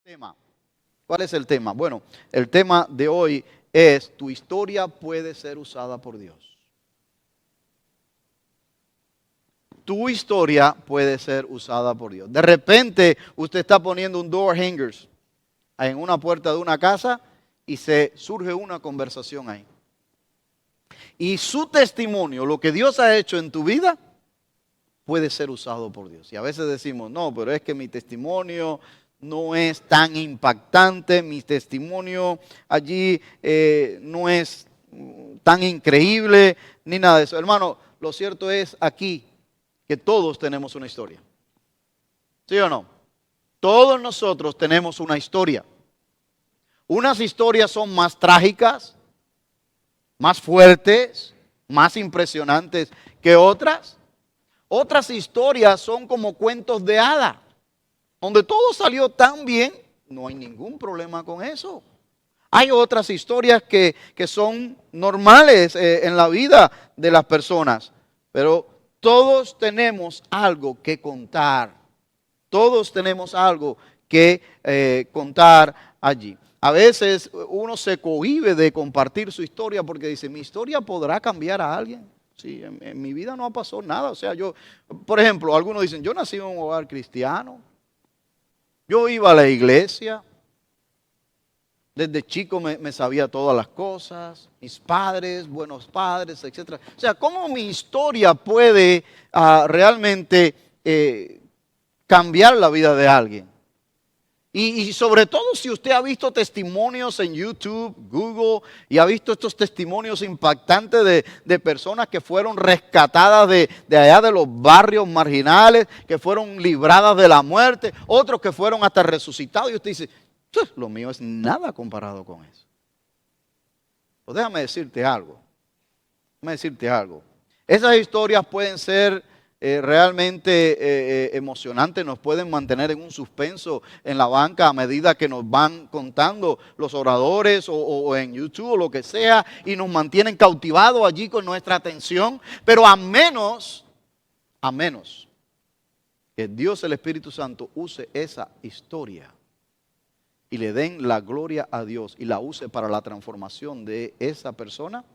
Tema. ¿Cuál es el tema? Bueno, el tema de hoy es: tu historia puede ser usada por Dios. Tu historia puede ser usada por Dios. De repente usted está poniendo un door hangers en una puerta de una casa y se surge una conversación ahí. Y su testimonio, lo que Dios ha hecho en tu vida, puede ser usado por Dios. Y a veces decimos, no, pero es que mi testimonio no es tan impactante, mi testimonio allí no es tan increíble, ni nada de eso. Hermano, lo cierto es aquí que todos tenemos una historia. ¿Sí o no? Todos nosotros tenemos una historia. Unas historias son más trágicas, más fuertes, más impresionantes que otras. Otras historias son como cuentos de hadas, donde todo salió tan bien, no hay ningún problema con eso. Hay otras historias que son normales en la vida de las personas, pero todos tenemos algo que contar. Todos tenemos algo que contar allí. A veces uno se cohíbe de compartir su historia porque dice, ¿mi historia podrá cambiar a alguien? Sí, en mi vida no ha pasado nada. O sea, yo, por ejemplo, algunos dicen, yo nací en un hogar cristiano. Yo iba a la iglesia. Desde chico me sabía todas las cosas. Mis padres, buenos padres, etc. O sea, ¿cómo mi historia puede realmente cambiar la vida de alguien? Y sobre todo si usted ha visto testimonios en YouTube, Google, y ha visto estos testimonios impactantes de personas que fueron rescatadas de allá de los barrios marginales, que fueron libradas de la muerte, otros que fueron hasta resucitados, y usted dice, lo mío es nada comparado con eso. Pues déjame decirte algo, Esas historias pueden ser realmente emocionantes, nos pueden mantener en un suspenso en la banca a medida que nos van contando los oradores o en YouTube o lo que sea, y nos mantienen cautivados allí con nuestra atención, pero a menos que Dios, el Espíritu Santo, use esa historia y le den la gloria a Dios y la use para la transformación de esa persona,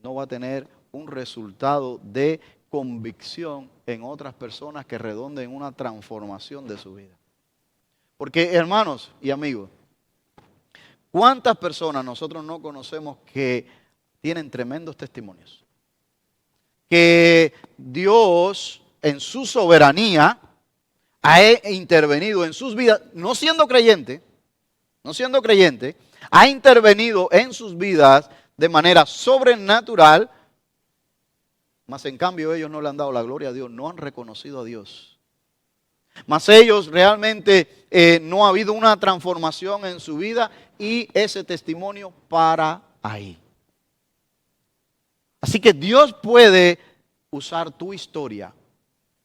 no va a tener un resultado de convicción en otras personas que redonden en una transformación de su vida. Porque, hermanos y amigos, ¿cuántas personas nosotros no conocemos que tienen tremendos testimonios? Que Dios, en su soberanía, ha intervenido en sus vidas, no siendo creyente, ha intervenido en sus vidas de manera sobrenatural. Mas en cambio ellos no le han dado la gloria a Dios, no han reconocido a Dios. Mas ellos realmente no ha habido una transformación en su vida y ese testimonio para ahí. Así que Dios puede usar tu historia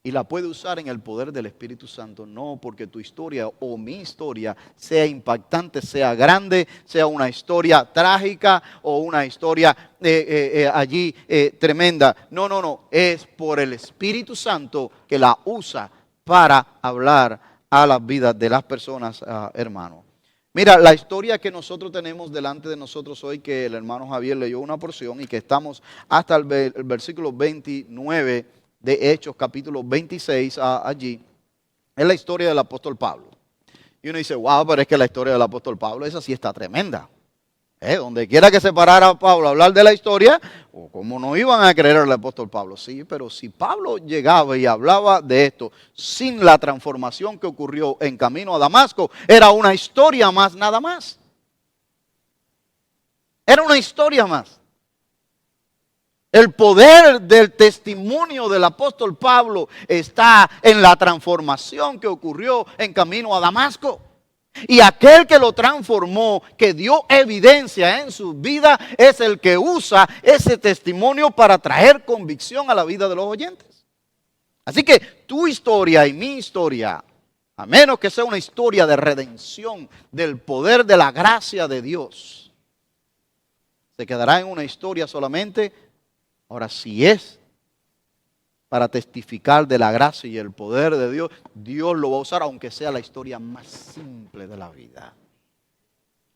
y la puede usar en el poder del Espíritu Santo, no porque tu historia o mi historia sea impactante, sea grande, sea una historia trágica o una historia allí tremenda. No, es por el Espíritu Santo que la usa para hablar a las vidas de las personas, hermanos. Mira, la historia que nosotros tenemos delante de nosotros hoy, que el hermano Javier leyó una porción y que estamos hasta el versículo 29 de Hechos, capítulo 26, allí, es la historia del apóstol Pablo. Y uno dice, wow, pero es que la historia del apóstol Pablo, esa sí está tremenda. Donde quiera que se parara Pablo a hablar de la historia, o como no iban a creer al apóstol Pablo. Sí, pero si Pablo llegaba y hablaba de esto sin la transformación que ocurrió en camino a Damasco, era una historia más, nada más. Era una historia más. El poder del testimonio del apóstol Pablo está en la transformación que ocurrió en camino a Damasco. Y aquel que lo transformó, que dio evidencia en su vida, es el que usa ese testimonio para traer convicción a la vida de los oyentes. Así que tu historia y mi historia, a menos que sea una historia de redención del poder de la gracia de Dios, se quedará en una historia solamente. Ahora, si es para testificar de la gracia y el poder de Dios, Dios lo va a usar aunque sea la historia más simple de la vida.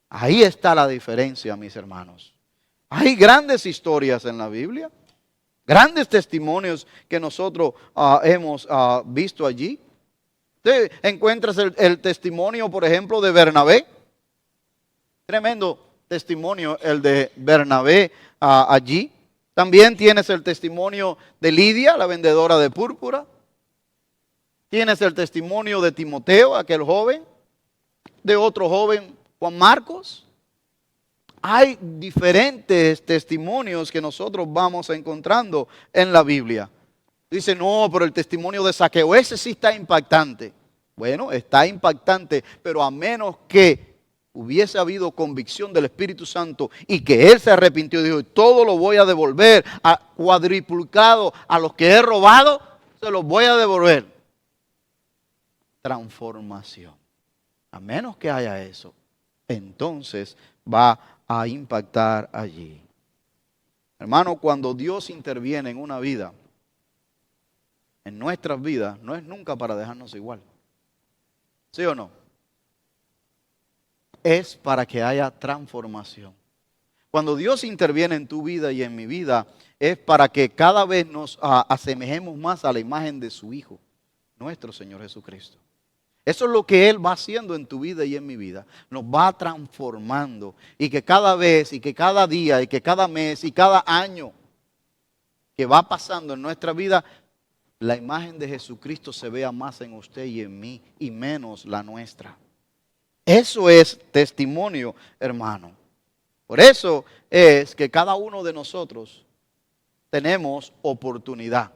Ahí está la diferencia, mis hermanos. Hay grandes historias en la Biblia, grandes testimonios que nosotros hemos visto allí. Usted encuentras el testimonio, por ejemplo, de Bernabé. Tremendo testimonio el de Bernabé allí. También tienes el testimonio de Lidia, la vendedora de púrpura. Tienes el testimonio de Timoteo, aquel joven. De otro joven, Juan Marcos. Hay diferentes testimonios que nosotros vamos encontrando en la Biblia. Dice, no, pero el testimonio de Zaqueo, ese sí está impactante. Bueno, está impactante, pero a menos que hubiese habido convicción del Espíritu Santo y que él se arrepintió y dijo, todo lo voy a devolver cuadriplicado a los que he robado, se los voy a devolver. Transformación. A menos que haya eso, entonces va a impactar allí. Hermano, cuando Dios interviene en una vida, en nuestras vidas, no es nunca para dejarnos igual. ¿Sí o no? Es para que haya transformación. Cuando Dios interviene en tu vida y en mi vida, es para que cada vez nos asemejemos más a la imagen de su Hijo, nuestro Señor Jesucristo. Eso es lo que Él va haciendo en tu vida y en mi vida. Nos va transformando. Y que cada vez, y que cada día, y que cada mes, y cada año que va pasando en nuestra vida, la imagen de Jesucristo se vea más en usted y en mí, y menos la nuestra. Eso es testimonio, hermano. Por eso es que cada uno de nosotros tenemos oportunidad.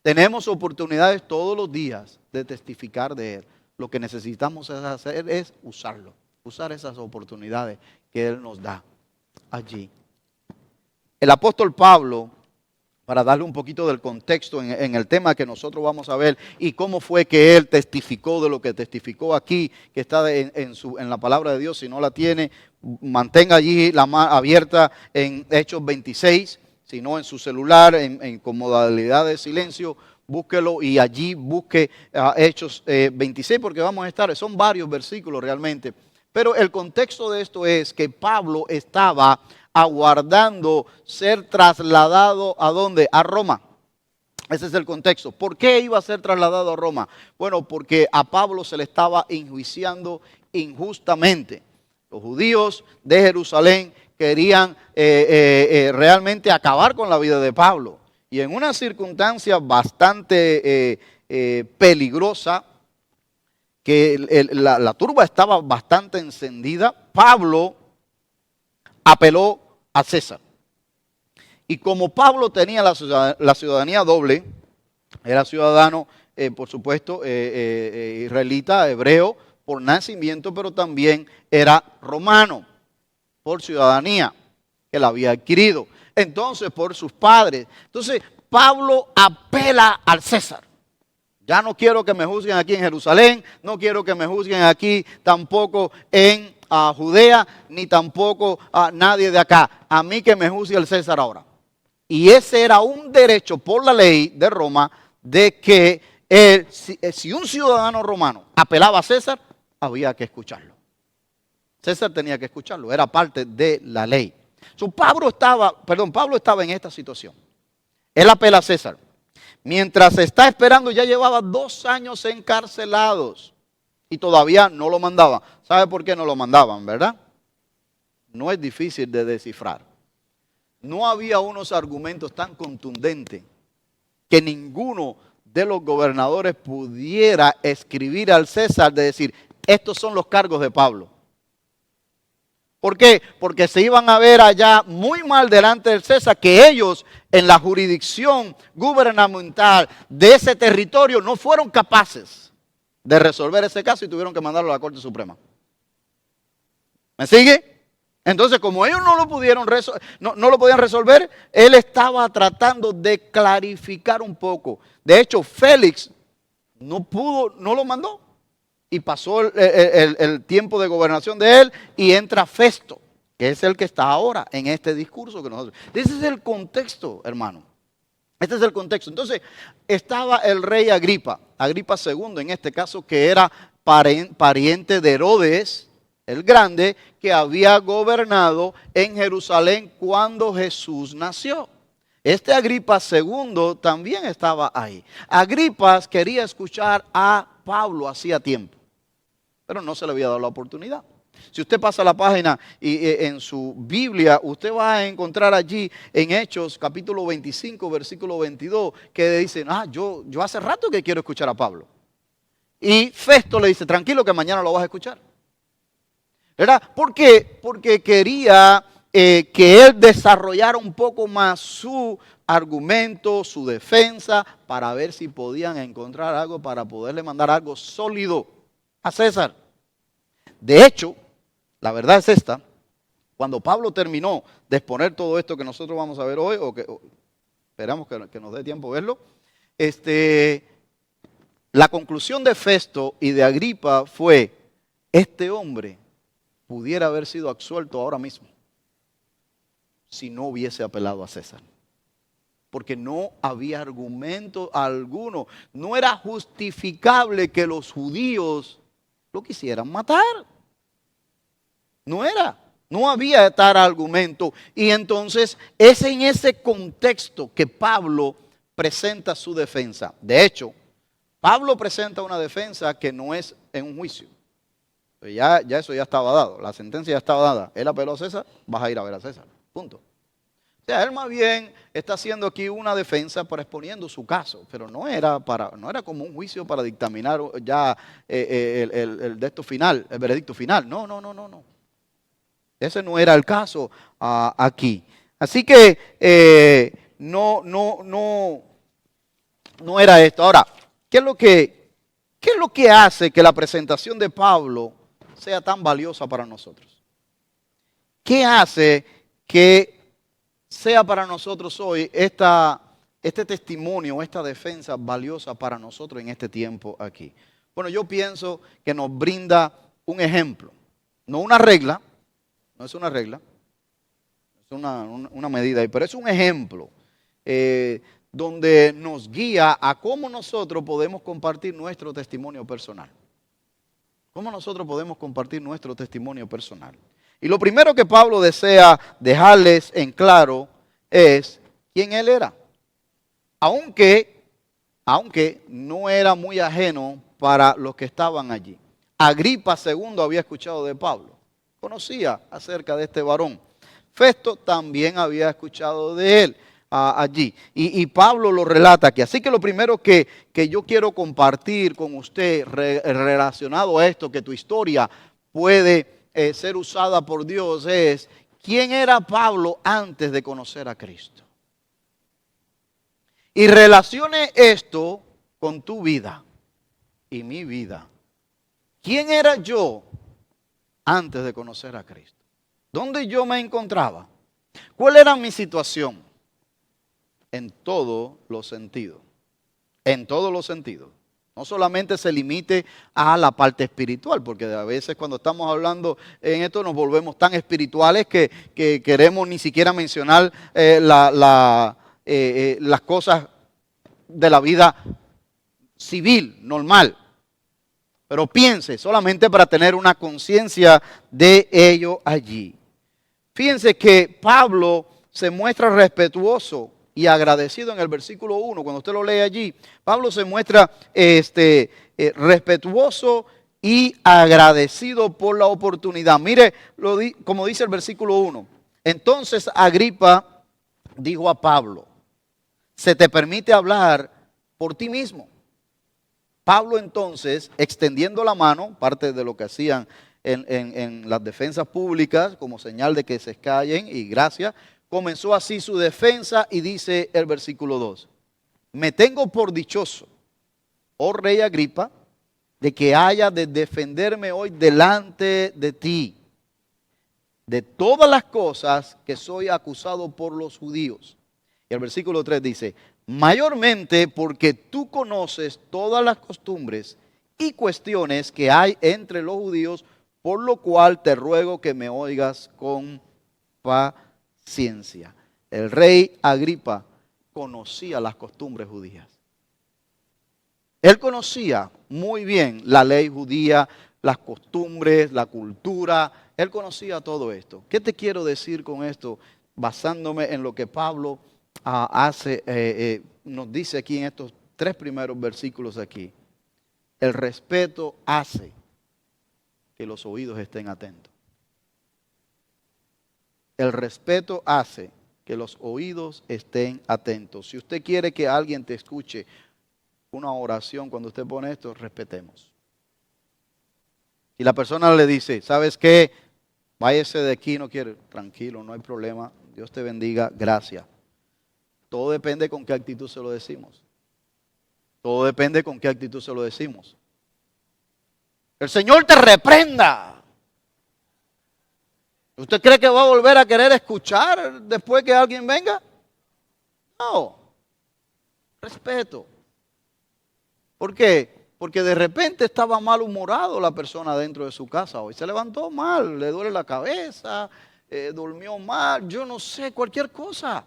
Tenemos oportunidades todos los días de testificar de Él. Lo que necesitamos hacer es usarlo. Usar esas oportunidades que Él nos da allí. El apóstol Pablo, para darle un poquito del contexto en el tema que nosotros vamos a ver y cómo fue que él testificó de lo que testificó aquí, que está en la palabra de Dios. Si no la tiene, mantenga allí la mano abierta en Hechos 26, si no en su celular, con modalidad de silencio, búsquelo y allí busque Hechos 26, porque vamos a estar, son varios versículos realmente. Pero el contexto de esto es que Pablo estaba aguardando ser trasladado ¿a dónde? A Roma. Ese es el contexto. ¿Por qué iba a ser trasladado a Roma? Bueno, porque a Pablo se le estaba enjuiciando injustamente. Los judíos de Jerusalén querían realmente acabar con la vida de Pablo. Y en una circunstancia bastante peligrosa, que la turba estaba bastante encendida, Pablo apeló a César. Y como Pablo tenía la ciudadanía doble, era ciudadano, por supuesto, israelita, hebreo, por nacimiento, pero también era romano, por ciudadanía, que la había adquirido. Entonces, por sus padres. Entonces, Pablo apela al César. Ya no quiero que me juzguen aquí en Jerusalén, no quiero que me juzguen aquí tampoco en Judea, ni tampoco a nadie de acá. A mí que me juzgue el César ahora. Y ese era un derecho por la ley de Roma de que si un ciudadano romano apelaba a César, había que escucharlo. César tenía que escucharlo, era parte de la ley. Pablo estaba en esta situación. Él apela a César. Mientras está esperando, ya llevaba 2 años encarcelados y todavía no lo mandaban. ¿Sabe por qué no lo mandaban, verdad? No es difícil de descifrar. No había unos argumentos tan contundentes que ninguno de los gobernadores pudiera escribir al César de decir, estos son los cargos de Pablo. ¿Por qué? Porque se iban a ver allá muy mal delante del César que ellos en la jurisdicción gubernamental de ese territorio no fueron capaces de resolver ese caso y tuvieron que mandarlo a la Corte Suprema. ¿Me sigue? Entonces, como ellos no lo podían resolver, él estaba tratando de clarificar un poco. De hecho, Félix no lo mandó. Y pasó el tiempo de gobernación de él y entra Festo, que es el que está ahora en este discurso que nosotros. Ese es el contexto, hermano. Este es el contexto. Entonces, estaba el rey Agripa II en este caso, que era pariente de Herodes, el Grande, que había gobernado en Jerusalén cuando Jesús nació. Este Agripa II también estaba ahí. Agripa quería escuchar a Pablo hacía tiempo, pero no se le había dado la oportunidad. Si usted pasa la página y en su Biblia, usted va a encontrar allí en Hechos capítulo 25, versículo 22, que dicen, yo hace rato que quiero escuchar a Pablo. Y Festo le dice, tranquilo que mañana lo vas a escuchar. ¿Verdad? ¿Por qué? Porque quería que él desarrollara un poco más su argumento, su defensa, para ver si podían encontrar algo para poderle mandar algo sólido a César. De hecho, la verdad es esta: cuando Pablo terminó de exponer todo esto que nosotros vamos a ver hoy, esperamos que nos dé tiempo verlo, la conclusión de Festo y de Agripa fue: este hombre pudiera haber sido absuelto ahora mismo si no hubiese apelado a César. Porque no había argumento alguno. No era justificable que los judíos lo quisieran matar. No había tal argumento. Y entonces es en ese contexto que Pablo presenta su defensa. De hecho, Pablo presenta una defensa que no es en un juicio. Ya eso ya estaba dado, la sentencia ya estaba dada. Él apeló a César, vas a ir a ver a César. Punto. O sea, él más bien está haciendo aquí una defensa para exponiendo su caso, pero no era como un juicio para dictaminar ya el veredicto final. No. Ese no era el caso aquí. Así que no era esto. Ahora, ¿qué es lo que hace que la presentación de Pablo sea tan valiosa para nosotros? ¿Qué hace que sea para nosotros hoy este testimonio, esta defensa valiosa para nosotros en este tiempo aquí? Bueno, yo pienso que nos brinda un ejemplo, no una regla, no es una regla, es una medida, pero es un ejemplo donde nos guía a cómo nosotros podemos compartir nuestro testimonio personal. ¿Cómo nosotros podemos compartir nuestro testimonio personal? Y lo primero que Pablo desea dejarles en claro es quién él era. Aunque no era muy ajeno para los que estaban allí. Agripa II había escuchado de Pablo. Conocía acerca de este varón. Festo también había escuchado de él allí. Y Pablo lo relata aquí. Así que lo primero que yo quiero compartir con usted relacionado a esto, que tu historia puede ser usada por Dios, es quién era Pablo antes de conocer a Cristo. Y relacione esto con tu vida y mi vida. ¿Quién era yo antes de conocer a Cristo? ¿Dónde yo me encontraba? ¿Cuál era mi situación? En todos los sentidos. En todos los sentidos. No solamente se limite a la parte espiritual, porque a veces cuando estamos hablando en esto nos volvemos tan espirituales que queremos ni siquiera mencionar las cosas de la vida civil, normal. Pero piense, solamente para tener una conciencia de ello allí. Fíjense que Pablo se muestra respetuoso y agradecido en el versículo 1. Cuando usted lo lee allí, Pablo se muestra respetuoso y agradecido por la oportunidad. Mire, como dice el versículo 1. Entonces Agripa dijo a Pablo: se te permite hablar por ti mismo. Pablo entonces, extendiendo la mano, parte de lo que hacían en las defensas públicas, como señal de que se callen y gracias, comenzó así su defensa y dice el versículo 2. Me tengo por dichoso, oh rey Agripa, de que haya de defenderme hoy delante de ti, de todas las cosas que soy acusado por los judíos. Y el versículo 3 dice, mayormente porque tú conoces todas las costumbres y cuestiones que hay entre los judíos, por lo cual te ruego que me oigas con paciencia. El rey Agripa conocía las costumbres judías. Él conocía muy bien la ley judía, las costumbres, la cultura. Él conocía todo esto. ¿Qué te quiero decir con esto? Basándome en lo que Pablo nos dice aquí en estos 3 primeros versículos aquí. El respeto hace que los oídos estén atentos. El respeto hace que los oídos estén atentos. Si usted quiere que alguien te escuche una oración cuando usted pone esto, respetemos. Y la persona le dice, ¿sabes qué? Váyase de aquí, no quiere. Tranquilo, no hay problema. Dios te bendiga, gracias. Todo depende con qué actitud se lo decimos. Todo depende con qué actitud se lo decimos. El Señor te reprenda. ¿Usted cree que va a volver a querer escuchar después que alguien venga? No. Respeto. ¿Por qué? Porque de repente estaba malhumorado la persona dentro de su casa hoy. Se levantó mal, le duele la cabeza, durmió mal, yo no sé, cualquier cosa.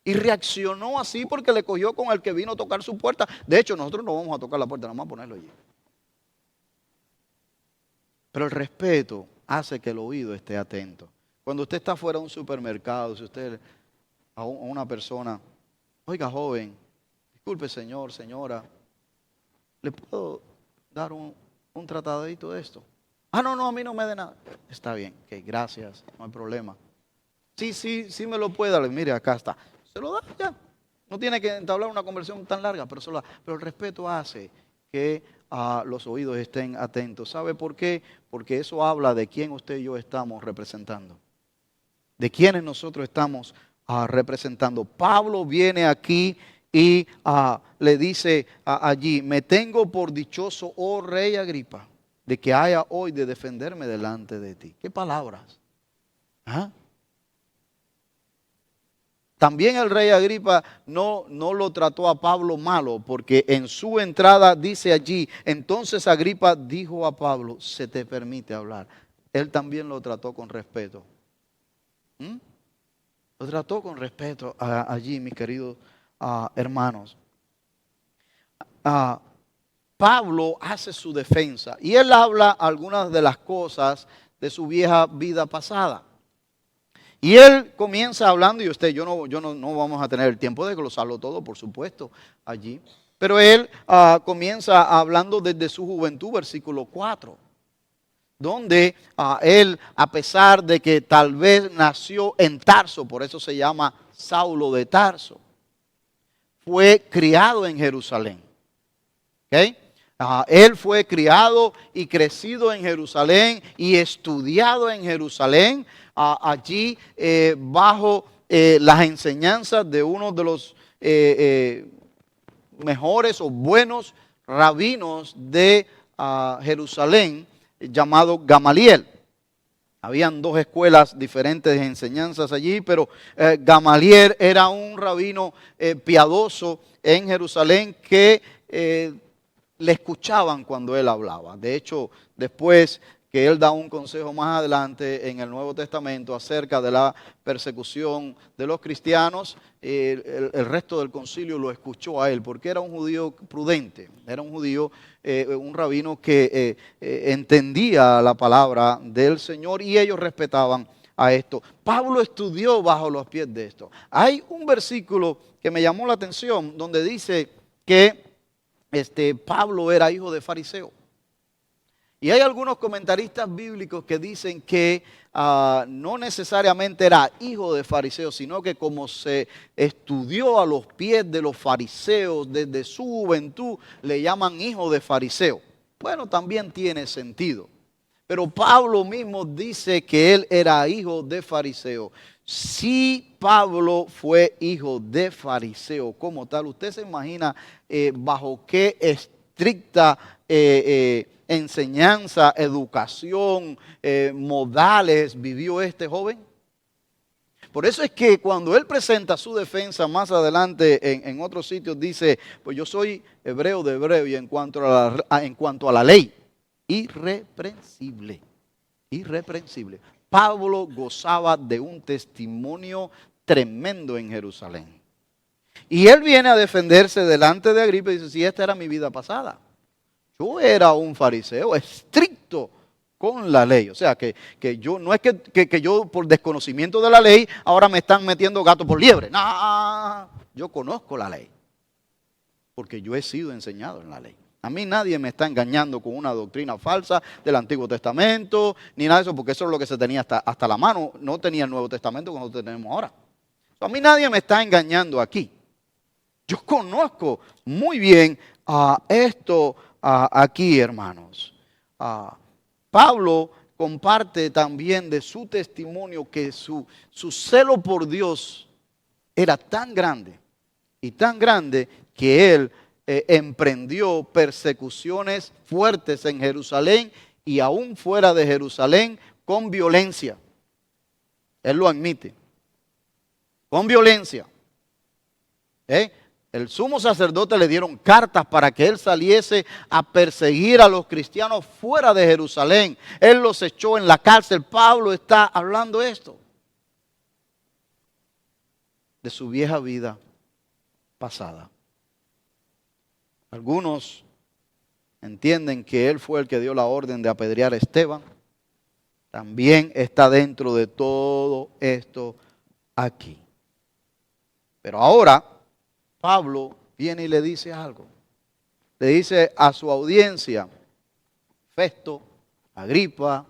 Y reaccionó así porque le cogió con el que vino a tocar su puerta. De hecho, nosotros no vamos a tocar la puerta, nada más ponerlo allí. Pero el respeto hace que el oído esté atento. Cuando usted está fuera de un supermercado, si usted a una persona, oiga joven, disculpe señor, señora, ¿le puedo dar un tratadito de esto? Ah, no, a mí no me dé nada. Está bien, ok, gracias, no hay problema. Sí me lo puede dar. Mire, acá está. Se lo da ya. No tiene que entablar una conversación tan larga, pero se lo da. Pero el respeto hace que los oídos estén atentos. ¿Sabe por qué? Porque eso habla de quién usted y yo estamos representando. De quiénes nosotros estamos representando. Pablo viene aquí y le dice allí, me tengo por dichoso, oh rey Agripa, de que haya hoy de defenderme delante de ti. ¿Qué palabras? También el rey Agripa no lo trató a Pablo malo, porque en su entrada dice allí, entonces Agripa dijo a Pablo, se te permite hablar. Él también lo trató con respeto. Lo trató con respeto allí, mis queridos hermanos. Pablo hace su defensa y él habla algunas de las cosas de su vieja vida pasada. Y él comienza hablando, y yo no vamos a tener el tiempo de glosarlo todo, por supuesto, allí. Pero él comienza hablando desde su juventud, versículo 4. Donde él, a pesar de que tal vez nació en Tarso, por eso se llama Saulo de Tarso, fue criado en Jerusalén. ¿Okay? Él fue criado y crecido en Jerusalén y estudiado en Jerusalén, allí bajo las enseñanzas de uno de los mejores o buenos rabinos de Jerusalén, llamado Gamaliel. Habían 2 escuelas diferentes de enseñanzas allí, pero Gamaliel era un rabino piadoso en Jerusalén que le escuchaban cuando él hablaba. De hecho, después que él da un consejo más adelante en el Nuevo Testamento acerca de la persecución de los cristianos, el resto del concilio lo escuchó a él, porque era un judío prudente, era un judío, un rabino que entendía la palabra del Señor y ellos respetaban a esto. Pablo estudió bajo los pies de esto. Hay un versículo que me llamó la atención donde dice que Pablo era hijo de fariseo. Y hay algunos comentaristas bíblicos que dicen que no necesariamente era hijo de fariseo, sino que como se estudió a los pies de los fariseos desde su juventud, le llaman hijo de fariseo. Bueno, también tiene sentido. Pero Pablo mismo dice que él era hijo de fariseo. Si Pablo fue hijo de fariseo como tal, ¿usted se imagina bajo qué estricta enseñanza, educación, modales vivió este joven? Por eso es que cuando él presenta su defensa más adelante en otros sitios dice, pues yo soy hebreo de hebreo y en cuanto a la ley, irreprensible. Pablo gozaba de un testimonio tremendo en Jerusalén. Y él viene a defenderse delante de Agripa y dice, si esta era mi vida pasada. Yo era un fariseo estricto con la ley. O sea, que yo no es que yo por desconocimiento de la ley ahora me están metiendo gato por liebre. No, yo conozco la ley. Porque yo he sido enseñado en la ley. A mí nadie me está engañando con una doctrina falsa del Antiguo Testamento, ni nada de eso, porque eso es lo que se tenía hasta la mano. No tenía el Nuevo Testamento como lo tenemos ahora. A mí nadie me está engañando aquí. Yo conozco muy bien esto aquí, hermanos. Pablo comparte también de su testimonio que su celo por Dios era tan grande y tan grande que él emprendió persecuciones fuertes en Jerusalén y aún fuera de Jerusalén con violencia. Él lo admite. Con violencia. El sumo sacerdote le dieron cartas para que él saliese a perseguir a los cristianos fuera de Jerusalén. Él los echó en la cárcel. Pablo está hablando esto de su vieja vida pasada. Algunos entienden que él fue el que dio la orden de apedrear a Esteban. También está dentro de todo esto aquí. Pero ahora Pablo viene y le dice algo. Le dice a su audiencia, Festo, Agripa,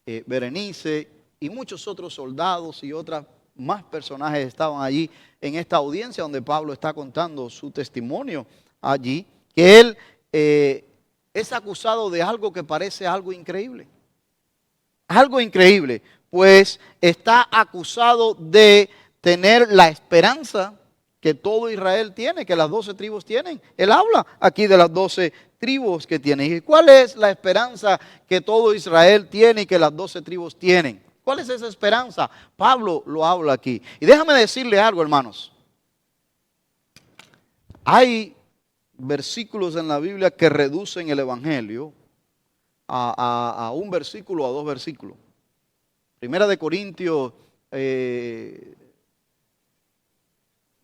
Berenice y muchos otros soldados y otras más personajes estaban allí en esta audiencia donde Pablo está contando su testimonio allí, que él es acusado de algo que parece algo increíble. Algo increíble, pues está acusado de tener la esperanza que todo Israel tiene, que las 12 tribus tienen. Él habla aquí de las 12 tribus que tienen. ¿Y cuál es la esperanza que todo Israel tiene y que las 12 tribus tienen? ¿Cuál es esa esperanza? Pablo lo habla aquí. Y déjame decirle algo, hermanos. Hay versículos en la Biblia que reducen el Evangelio a un versículo o a dos versículos. Primera de Corintios,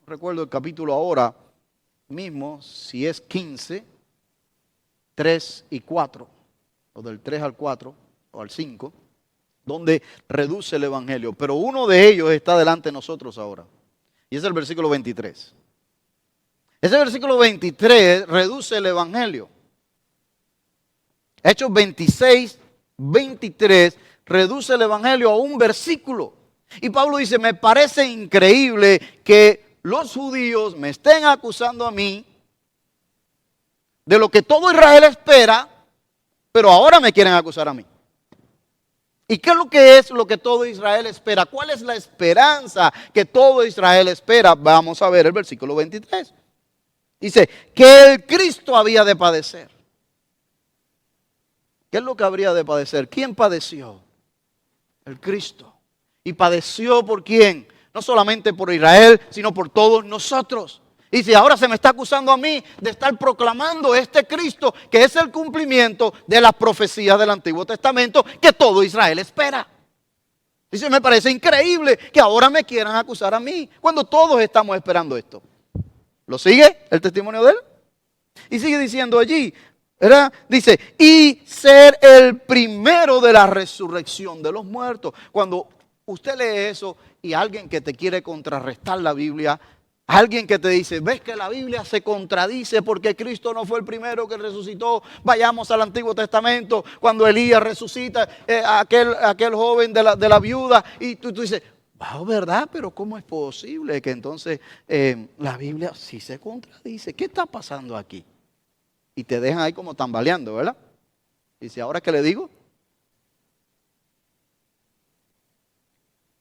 recuerdo el capítulo ahora mismo, si es 15, 3 y 4, o del 3 al 4, o al 5, donde reduce el Evangelio. Pero uno de ellos está delante de nosotros ahora, y es el versículo 23. Ese versículo 23 reduce el Evangelio. Hechos 26, 23 reduce el Evangelio a un versículo. Y Pablo dice, me parece increíble que los judíos me estén acusando a mí de lo que todo Israel espera, pero ahora me quieren acusar a mí. ¿Y qué es lo que todo Israel espera? ¿Cuál es la esperanza que todo Israel espera? Vamos a ver el versículo 23. Dice, que el Cristo había de padecer. ¿Qué es lo que habría de padecer? ¿Quién padeció? El Cristo. ¿Y padeció por quién? No solamente por Israel, sino por todos nosotros. Y si ahora se me está acusando a mí de estar proclamando este Cristo, que es el cumplimiento de las profecías del Antiguo Testamento, que todo Israel espera. Dice, me parece increíble que ahora me quieran acusar a mí, cuando todos estamos esperando esto. ¿Lo sigue el testimonio de él? Y sigue diciendo allí, ¿verdad? Dice, y ser el primero de la resurrección de los muertos. Cuando usted lee eso y alguien que te quiere contrarrestar la Biblia, alguien que te dice, ves que la Biblia se contradice porque Cristo no fue el primero que resucitó. Vayamos al Antiguo Testamento, cuando Elías resucita aquel joven de la viuda, y tú dices, wow, ¿verdad? Pero ¿cómo es posible que entonces la Biblia sí se contradice? ¿Qué está pasando aquí? Y te dejan ahí como tambaleando, ¿verdad? Dice, ¿ahora qué le digo?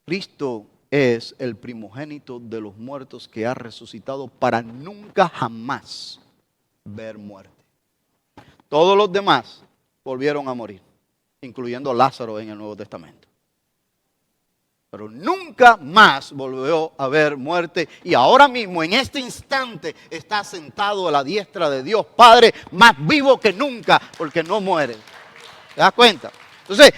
Cristo es el primogénito de los muertos que ha resucitado para nunca jamás ver muerte. Todos los demás volvieron a morir, incluyendo Lázaro en el Nuevo Testamento. Pero nunca más volvió a haber muerte. Y ahora mismo, en este instante, está sentado a la diestra de Dios Padre, más vivo que nunca, porque no muere. ¿Te das cuenta? Entonces,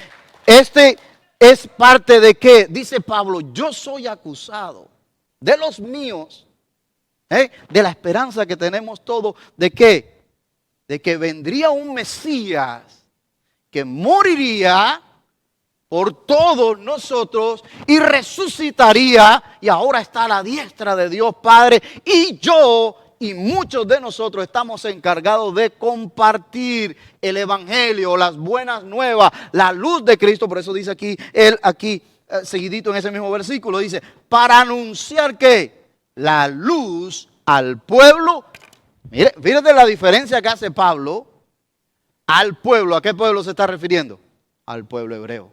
este es parte de qué. Dice Pablo, yo soy acusado de los míos De la esperanza que tenemos todos. ¿De qué? De que vendría un Mesías que moriría por todos nosotros y resucitaría, y ahora está a la diestra de Dios Padre, y yo y muchos de nosotros estamos encargados de compartir el evangelio, las buenas nuevas, la luz de Cristo. Por eso dice aquí, seguidito en ese mismo versículo, dice, para anunciar que la luz al pueblo. Mire, fíjate la diferencia que hace Pablo al pueblo. ¿A qué pueblo se está refiriendo? Al pueblo hebreo.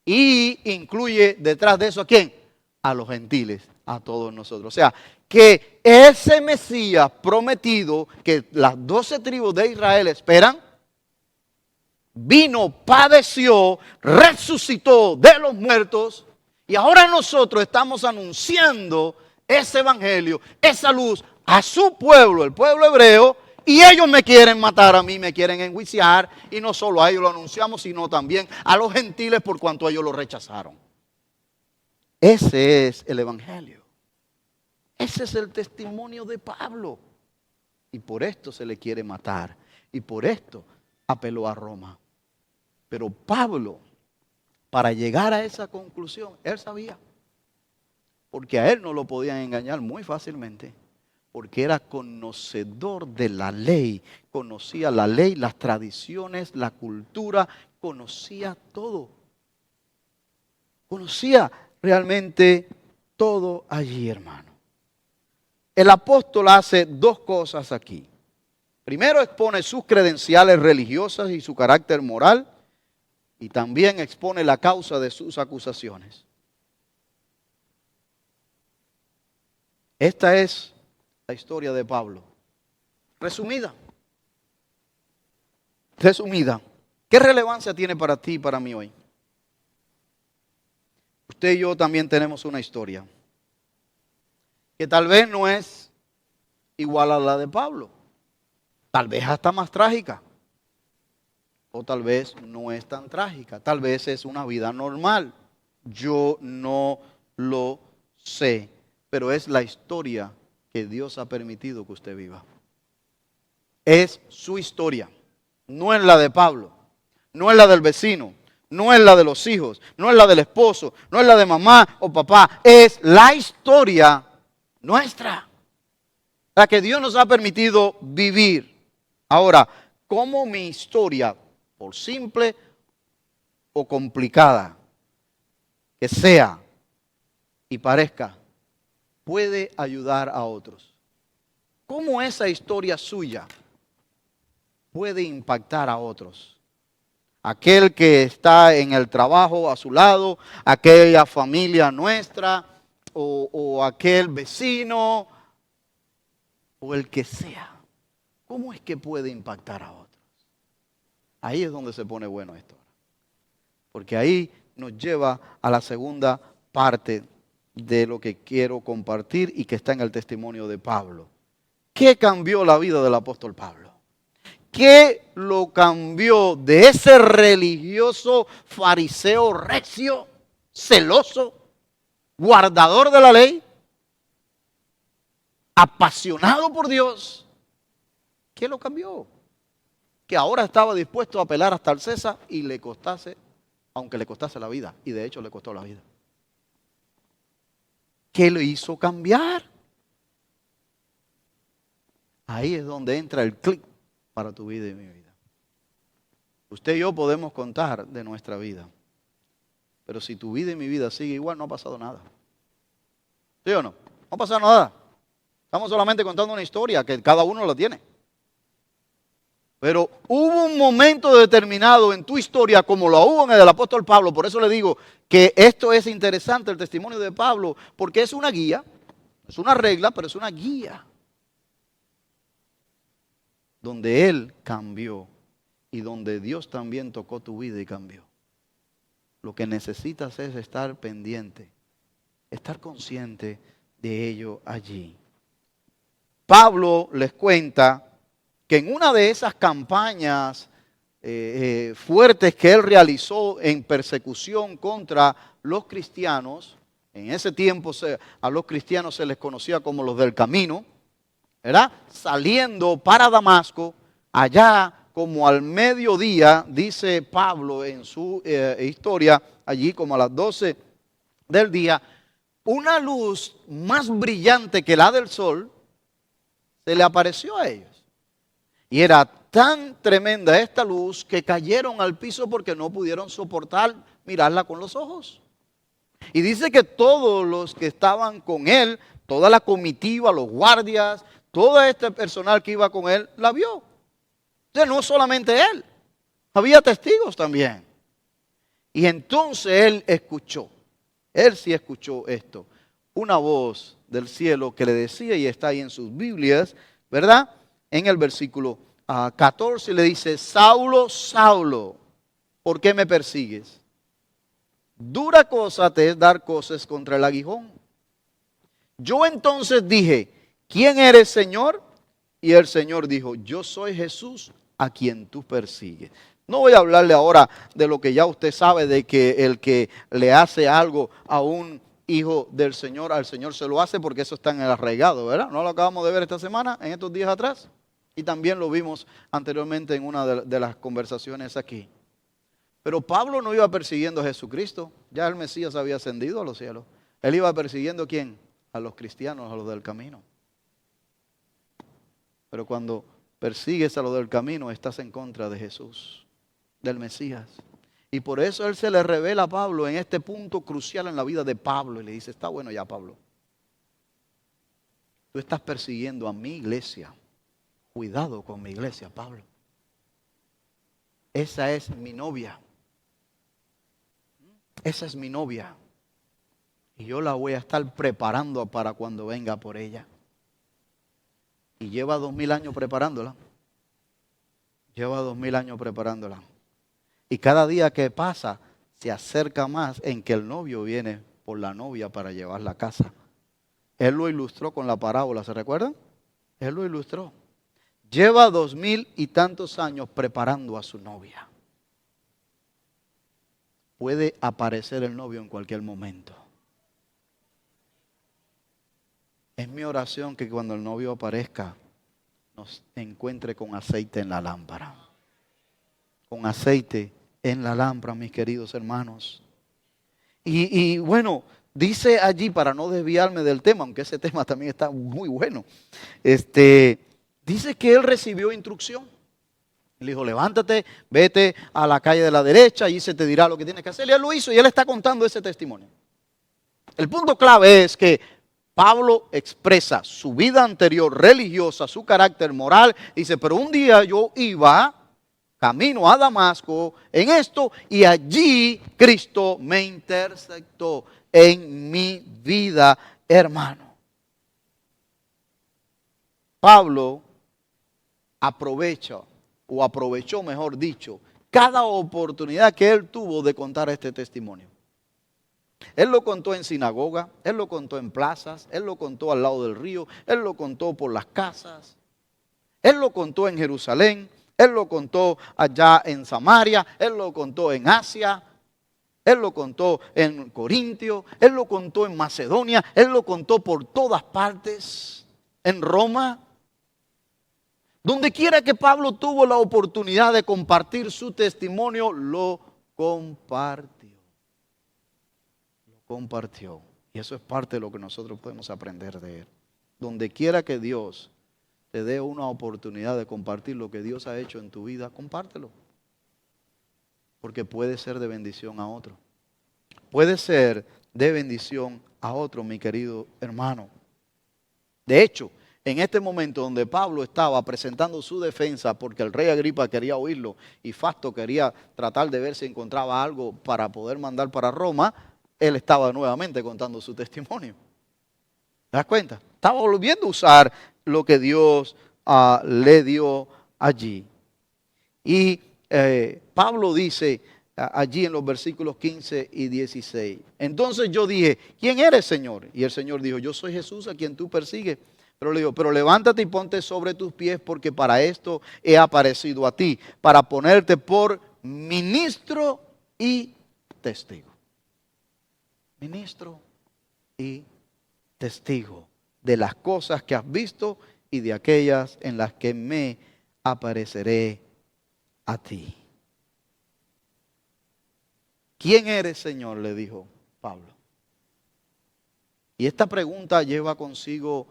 Y incluye detrás de eso ¿a quién? A los gentiles, a todos nosotros. O sea, que ese Mesías prometido que las 12 tribus de Israel esperan, vino, padeció, resucitó de los muertos, y ahora nosotros estamos anunciando ese evangelio, esa luz a su pueblo, el pueblo hebreo. Y ellos me quieren matar a mí, me quieren enjuiciar. Y no solo a ellos lo anunciamos, sino también a los gentiles por cuanto ellos lo rechazaron. Ese es el evangelio. Ese es el testimonio de Pablo. Y por esto se le quiere matar. Y por esto apeló a Roma. Pero Pablo, para llegar a esa conclusión, él sabía. Porque a él no lo podían engañar muy fácilmente. Porque era conocedor de la ley, conocía la ley, las tradiciones, la cultura, conocía todo. Conocía realmente todo allí, hermano. El apóstol hace dos cosas aquí. Primero expone sus credenciales religiosas y su carácter moral, y también expone la causa de sus acusaciones. Esta es la historia de Pablo. Resumida. ¿Qué relevancia tiene para ti y para mí hoy? Usted y yo también tenemos una historia que tal vez no es igual a la de Pablo. Tal vez hasta más trágica. O tal vez no es tan trágica. Tal vez es una vida normal. Yo no lo sé. Pero es la historia que Dios ha permitido que usted viva. Es su historia, no es la de Pablo, no es la del vecino, no es la de los hijos, no es la del esposo, no es la de mamá o papá, es la historia nuestra, la que Dios nos ha permitido vivir. Ahora, ¿cómo mi historia, por simple o complicada que sea y parezca, puede ayudar a otros? ¿Cómo esa historia suya puede impactar a otros? Aquel que está en el trabajo a su lado, aquella familia nuestra, o aquel vecino, o el que sea. ¿Cómo es que puede impactar a otros? Ahí es donde se pone bueno esto. Porque ahí nos lleva a la segunda parte de lo que quiero compartir y que está en el testimonio de Pablo. ¿Qué cambió la vida del apóstol Pablo? ¿Qué lo cambió de ese religioso fariseo recio, celoso, guardador de la ley, apasionado por Dios? ¿Qué lo cambió? Que ahora estaba dispuesto a apelar hasta el César y le costase, aunque le costase la vida, y de hecho le costó la vida. ¿Qué lo hizo cambiar? Ahí es donde entra el clic para tu vida y mi vida. Usted y yo podemos contar de nuestra vida, pero si tu vida y mi vida sigue igual, no ha pasado nada. ¿Sí o no? No ha pasado nada. Estamos solamente contando una historia que cada uno la tiene. Pero hubo un momento determinado en tu historia, como lo hubo en el del apóstol Pablo. Por eso le digo que esto es interesante, el testimonio de Pablo, porque es una guía, es una regla, pero es una guía. Donde él cambió y donde Dios también tocó tu vida y cambió. Lo que necesitas es estar pendiente, estar consciente de ello allí. Pablo les cuenta que en una de esas campañas fuertes que él realizó en persecución contra los cristianos, En ese tiempo a los cristianos se les conocía como los del camino, ¿verdad? Saliendo para Damasco, allá como al mediodía, dice Pablo en su historia, allí como a las 12 del día, una luz más brillante que la del sol se le apareció a ellos. Y era tan tremenda esta luz que cayeron al piso porque no pudieron soportar mirarla con los ojos. Y dice que todos los que estaban con él, toda la comitiva, los guardias, todo este personal que iba con él, la vio. O sea, no solamente él, había testigos también. Y entonces él escuchó, él sí escuchó esto, una voz del cielo que le decía, y está ahí en sus Biblias, ¿verdad? En el versículo 14 le dice, Saulo, Saulo, ¿por qué me persigues? Dura cosa te es dar cosas contra el aguijón. Yo entonces dije, ¿quién eres, Señor? Y el Señor dijo, yo soy Jesús a quien tú persigues. No voy a hablarle ahora de lo que ya usted sabe, de que el que le hace algo a un hijo del Señor, al Señor se lo hace, porque eso está en el arraigado, ¿verdad? ¿No lo acabamos de ver esta semana, en estos días atrás? Y también lo vimos anteriormente en una de las conversaciones aquí. Pero Pablo no iba persiguiendo a Jesucristo, ya el Mesías había ascendido a los cielos. Él iba persiguiendo ¿a quién? A los cristianos, a los del camino. Pero cuando persigues a los del camino, estás en contra de Jesús, del Mesías. Y por eso él se le revela a Pablo en este punto crucial en la vida de Pablo. Y le dice, está bueno ya, Pablo. Tú estás persiguiendo a mi iglesia. Cuidado con mi iglesia, Pablo. Esa es mi novia. Esa es mi novia. Y yo la voy a estar preparando para cuando venga por ella. Y lleva 2000 años preparándola. Lleva 2000 años preparándola. Y cada día que pasa, se acerca más en que el novio viene por la novia para llevarla a casa. Él lo ilustró con la parábola, ¿se recuerdan? Él lo ilustró. Lleva 2000 y tantos años preparando a su novia. Puede aparecer el novio en cualquier momento. Es mi oración que cuando el novio aparezca, nos encuentre con aceite en la lámpara. Con aceite en la lámpara, mis queridos hermanos. Y bueno, dice allí, para no desviarme del tema, aunque ese tema también está muy bueno, dice que él recibió instrucción. Él dijo, levántate, vete a la calle de la derecha y se te dirá lo que tienes que hacer. Y él lo hizo y él está contando ese testimonio. El punto clave es que Pablo expresa su vida anterior religiosa, su carácter moral. Dice, pero un día yo iba camino a Damasco en esto y allí Cristo me interceptó en mi vida, hermano. Pablo aprovechó, mejor dicho, cada oportunidad que él tuvo de contar este testimonio. Él lo contó en sinagoga, él lo contó en plazas, él lo contó al lado del río, él lo contó por las casas, él lo contó en Jerusalén, él lo contó allá en Samaria, él lo contó en Asia, él lo contó en Corintio, él lo contó en Macedonia, él lo contó por todas partes, en Roma. Donde quiera que Pablo tuvo la oportunidad de compartir su testimonio, lo compartió. Compartió. Y eso es parte de lo que nosotros podemos aprender de él. Donde quiera que Dios te dé una oportunidad de compartir lo que Dios ha hecho en tu vida, compártelo. Porque puede ser de bendición a otro. Puede ser de bendición a otro, mi querido hermano. De hecho, en este momento donde Pablo estaba presentando su defensa porque el rey Agripa quería oírlo y Fasto quería tratar de ver si encontraba algo para poder mandar para Roma, él estaba nuevamente contando su testimonio. ¿Te das cuenta? Estaba volviendo a usar lo que Dios le dio allí. Y Pablo dice allí en los versículos 15 y 16. Entonces yo dije, ¿quién eres, Señor? Y el Señor dijo, yo soy Jesús a quien tú persigues. Pero le digo, pero levántate y ponte sobre tus pies porque para esto he aparecido a ti, para ponerte por ministro y testigo. Ministro y testigo de las cosas que has visto y de aquellas en las que me apareceré a ti. ¿Quién eres, Señor?, le dijo Pablo. Y esta pregunta lleva consigo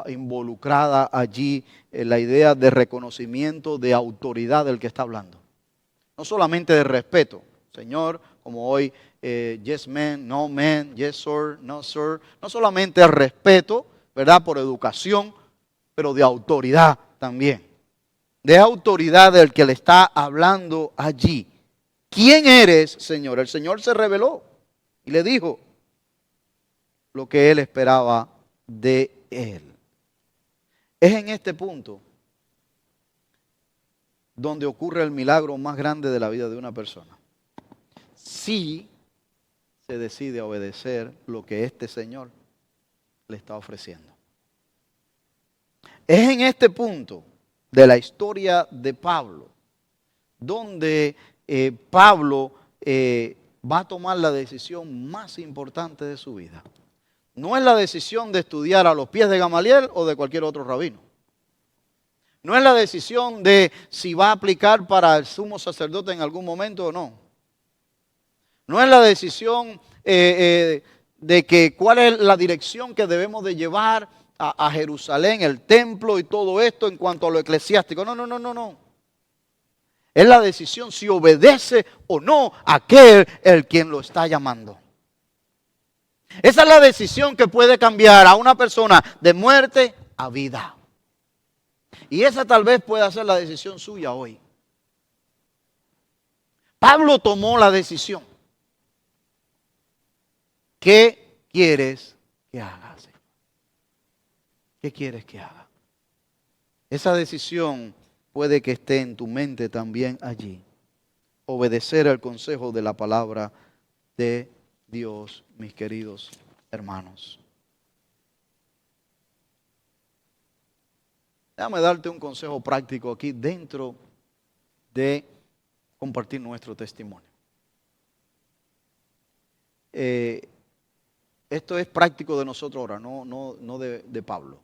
involucrada allí la idea de reconocimiento de autoridad del que está hablando. No solamente de respeto. Señor, como hoy, yes man, no man, yes sir, no sir. No solamente respeto, ¿verdad?, por educación, pero de autoridad también. De autoridad del que le está hablando allí. ¿Quién eres, Señor? El Señor se reveló y le dijo lo que él esperaba de él. Es en este punto donde ocurre el milagro más grande de la vida de una persona. Si se decide obedecer lo que este Señor le está ofreciendo. Es en este punto de la historia de Pablo donde Pablo va a tomar la decisión más importante de su vida. No es la decisión de estudiar a los pies de Gamaliel o de cualquier otro rabino. No es la decisión de si va a aplicar para el sumo sacerdote en algún momento o no. No es la decisión de que cuál es la dirección que debemos de llevar a Jerusalén, el templo y todo esto en cuanto a lo eclesiástico. No. Es la decisión si obedece o no a aquel el quien lo está llamando. Esa es la decisión que puede cambiar a una persona de muerte a vida. Y esa tal vez pueda ser la decisión suya hoy. Pablo tomó la decisión. ¿Qué quieres que haga, Señor? ¿Qué quieres que haga? Esa decisión puede que esté en tu mente también allí. Obedecer al consejo de la palabra de Dios, mis queridos hermanos. Déjame darte un consejo práctico aquí dentro de compartir nuestro testimonio. Esto es práctico de nosotros ahora, no de Pablo.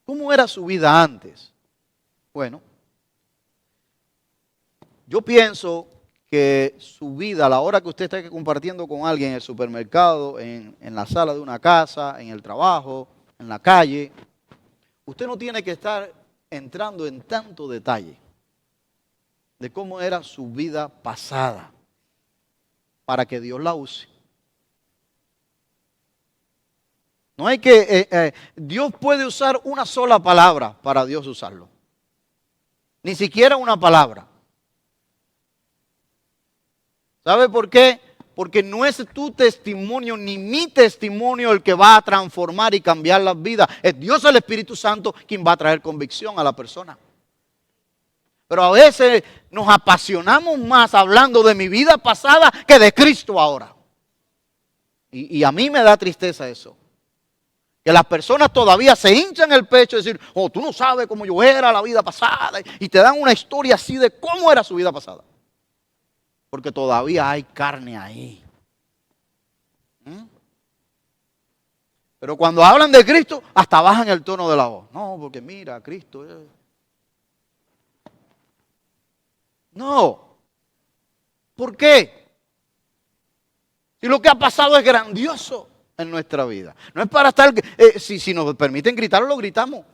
¿Cómo era su vida antes? Bueno, yo pienso que su vida, a la hora que usted esté compartiendo con alguien en el supermercado, en la sala de una casa, en el trabajo, en la calle, usted no tiene que estar entrando en tanto detalle de cómo era su vida pasada para que Dios la use. No hay que, Dios puede usar una sola palabra para Dios usarlo. Ni siquiera una palabra. ¿Sabe por qué? Porque no es tu testimonio ni mi testimonio el que va a transformar y cambiar las vidas. Es Dios el Espíritu Santo quien va a traer convicción a la persona. Pero a veces nos apasionamos más hablando de mi vida pasada que de Cristo ahora. Y a mí me da tristeza eso. Que las personas todavía se hinchan el pecho y decir, oh, tú no sabes cómo yo era la vida pasada. Y te dan una historia así de cómo era su vida pasada. Porque todavía hay carne ahí. Pero cuando hablan de Cristo, hasta bajan el tono de la voz. No, porque mira, Cristo. No. ¿Por qué? Si lo que ha pasado es grandioso en nuestra vida. No es para estar, si nos permiten gritarlo, lo gritamos.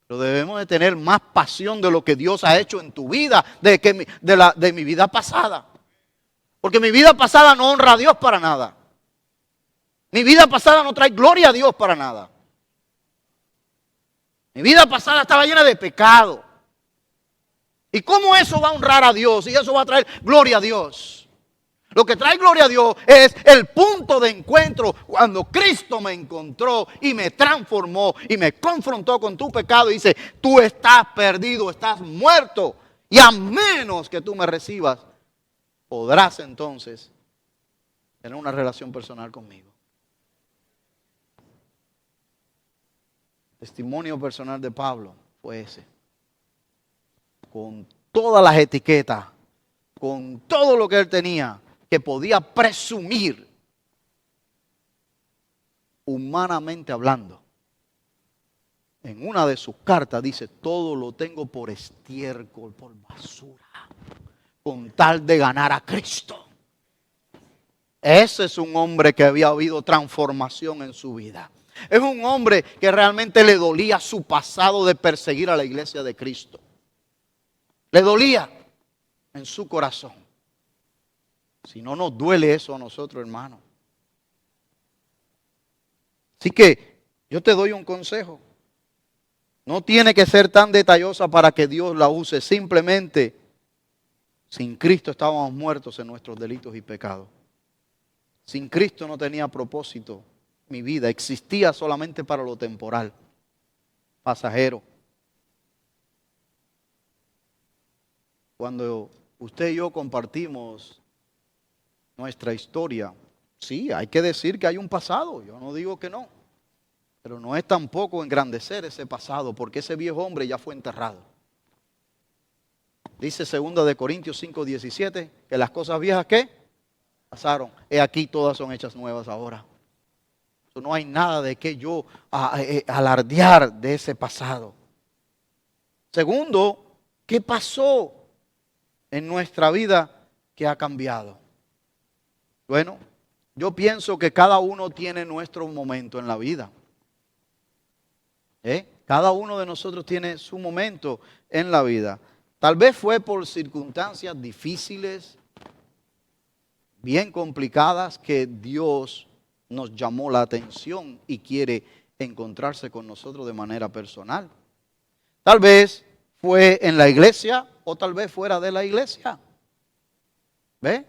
Pero debemos de tener más pasión de lo que Dios ha hecho en tu vida, de mi vida pasada. Porque mi vida pasada no honra a Dios para nada. Mi vida pasada no trae gloria a Dios para nada. Mi vida pasada estaba llena de pecado. ¿Y cómo eso va a honrar a Dios? Y eso va a traer gloria a Dios. Lo que trae gloria a Dios es el punto de encuentro cuando Cristo me encontró y me transformó y me confrontó con tu pecado y dice, tú estás perdido, estás muerto y a menos que tú me recibas, podrás entonces tener una relación personal conmigo. El testimonio personal de Pablo fue ese. Con todas las etiquetas, con todo lo que él tenía, que podía presumir humanamente hablando, en una de sus cartas dice, todo lo tengo por estiércol, por basura, con tal de ganar a Cristo. Ese es un hombre que había habido transformación en su vida. Es un hombre que realmente le dolía su pasado de perseguir a la iglesia de Cristo. Le dolía en su corazón. Si no nos duele eso a nosotros, hermano. Así que yo te doy un consejo. No tiene que ser tan detallosa para que Dios la use. Simplemente, sin Cristo estábamos muertos en nuestros delitos y pecados. Sin Cristo no tenía propósito mi vida. Existía solamente para lo temporal, pasajero. Cuando usted y yo compartimos nuestra historia, sí, hay que decir que hay un pasado. Yo no digo que no. Pero no es tampoco engrandecer ese pasado, porque ese viejo hombre ya fue enterrado. Dice 2 de Corintios 5:17, que las cosas viejas, ¿qué? Pasaron. He aquí todas son hechas nuevas ahora. No hay nada de que yo alardear de ese pasado. Segundo, ¿qué pasó en nuestra vida que ha cambiado? Bueno, yo pienso que cada uno tiene nuestro momento en la vida. Cada uno de nosotros tiene su momento en la vida. Tal vez fue por circunstancias difíciles, bien complicadas, que Dios nos llamó la atención y quiere encontrarse con nosotros de manera personal. Tal vez fue en la iglesia o tal vez fuera de la iglesia. ¿Ve?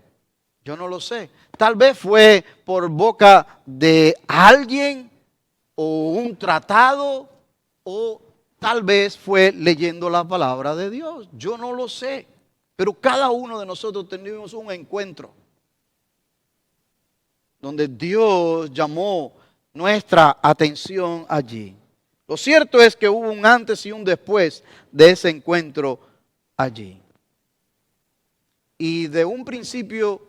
Yo no lo sé. Tal vez fue por boca de alguien o un tratado, o tal vez fue leyendo la palabra de Dios. Yo no lo sé. Pero cada uno de nosotros tenemos un encuentro donde Dios llamó nuestra atención allí. Lo cierto es que hubo un antes y un después de ese encuentro allí. Y de un principio,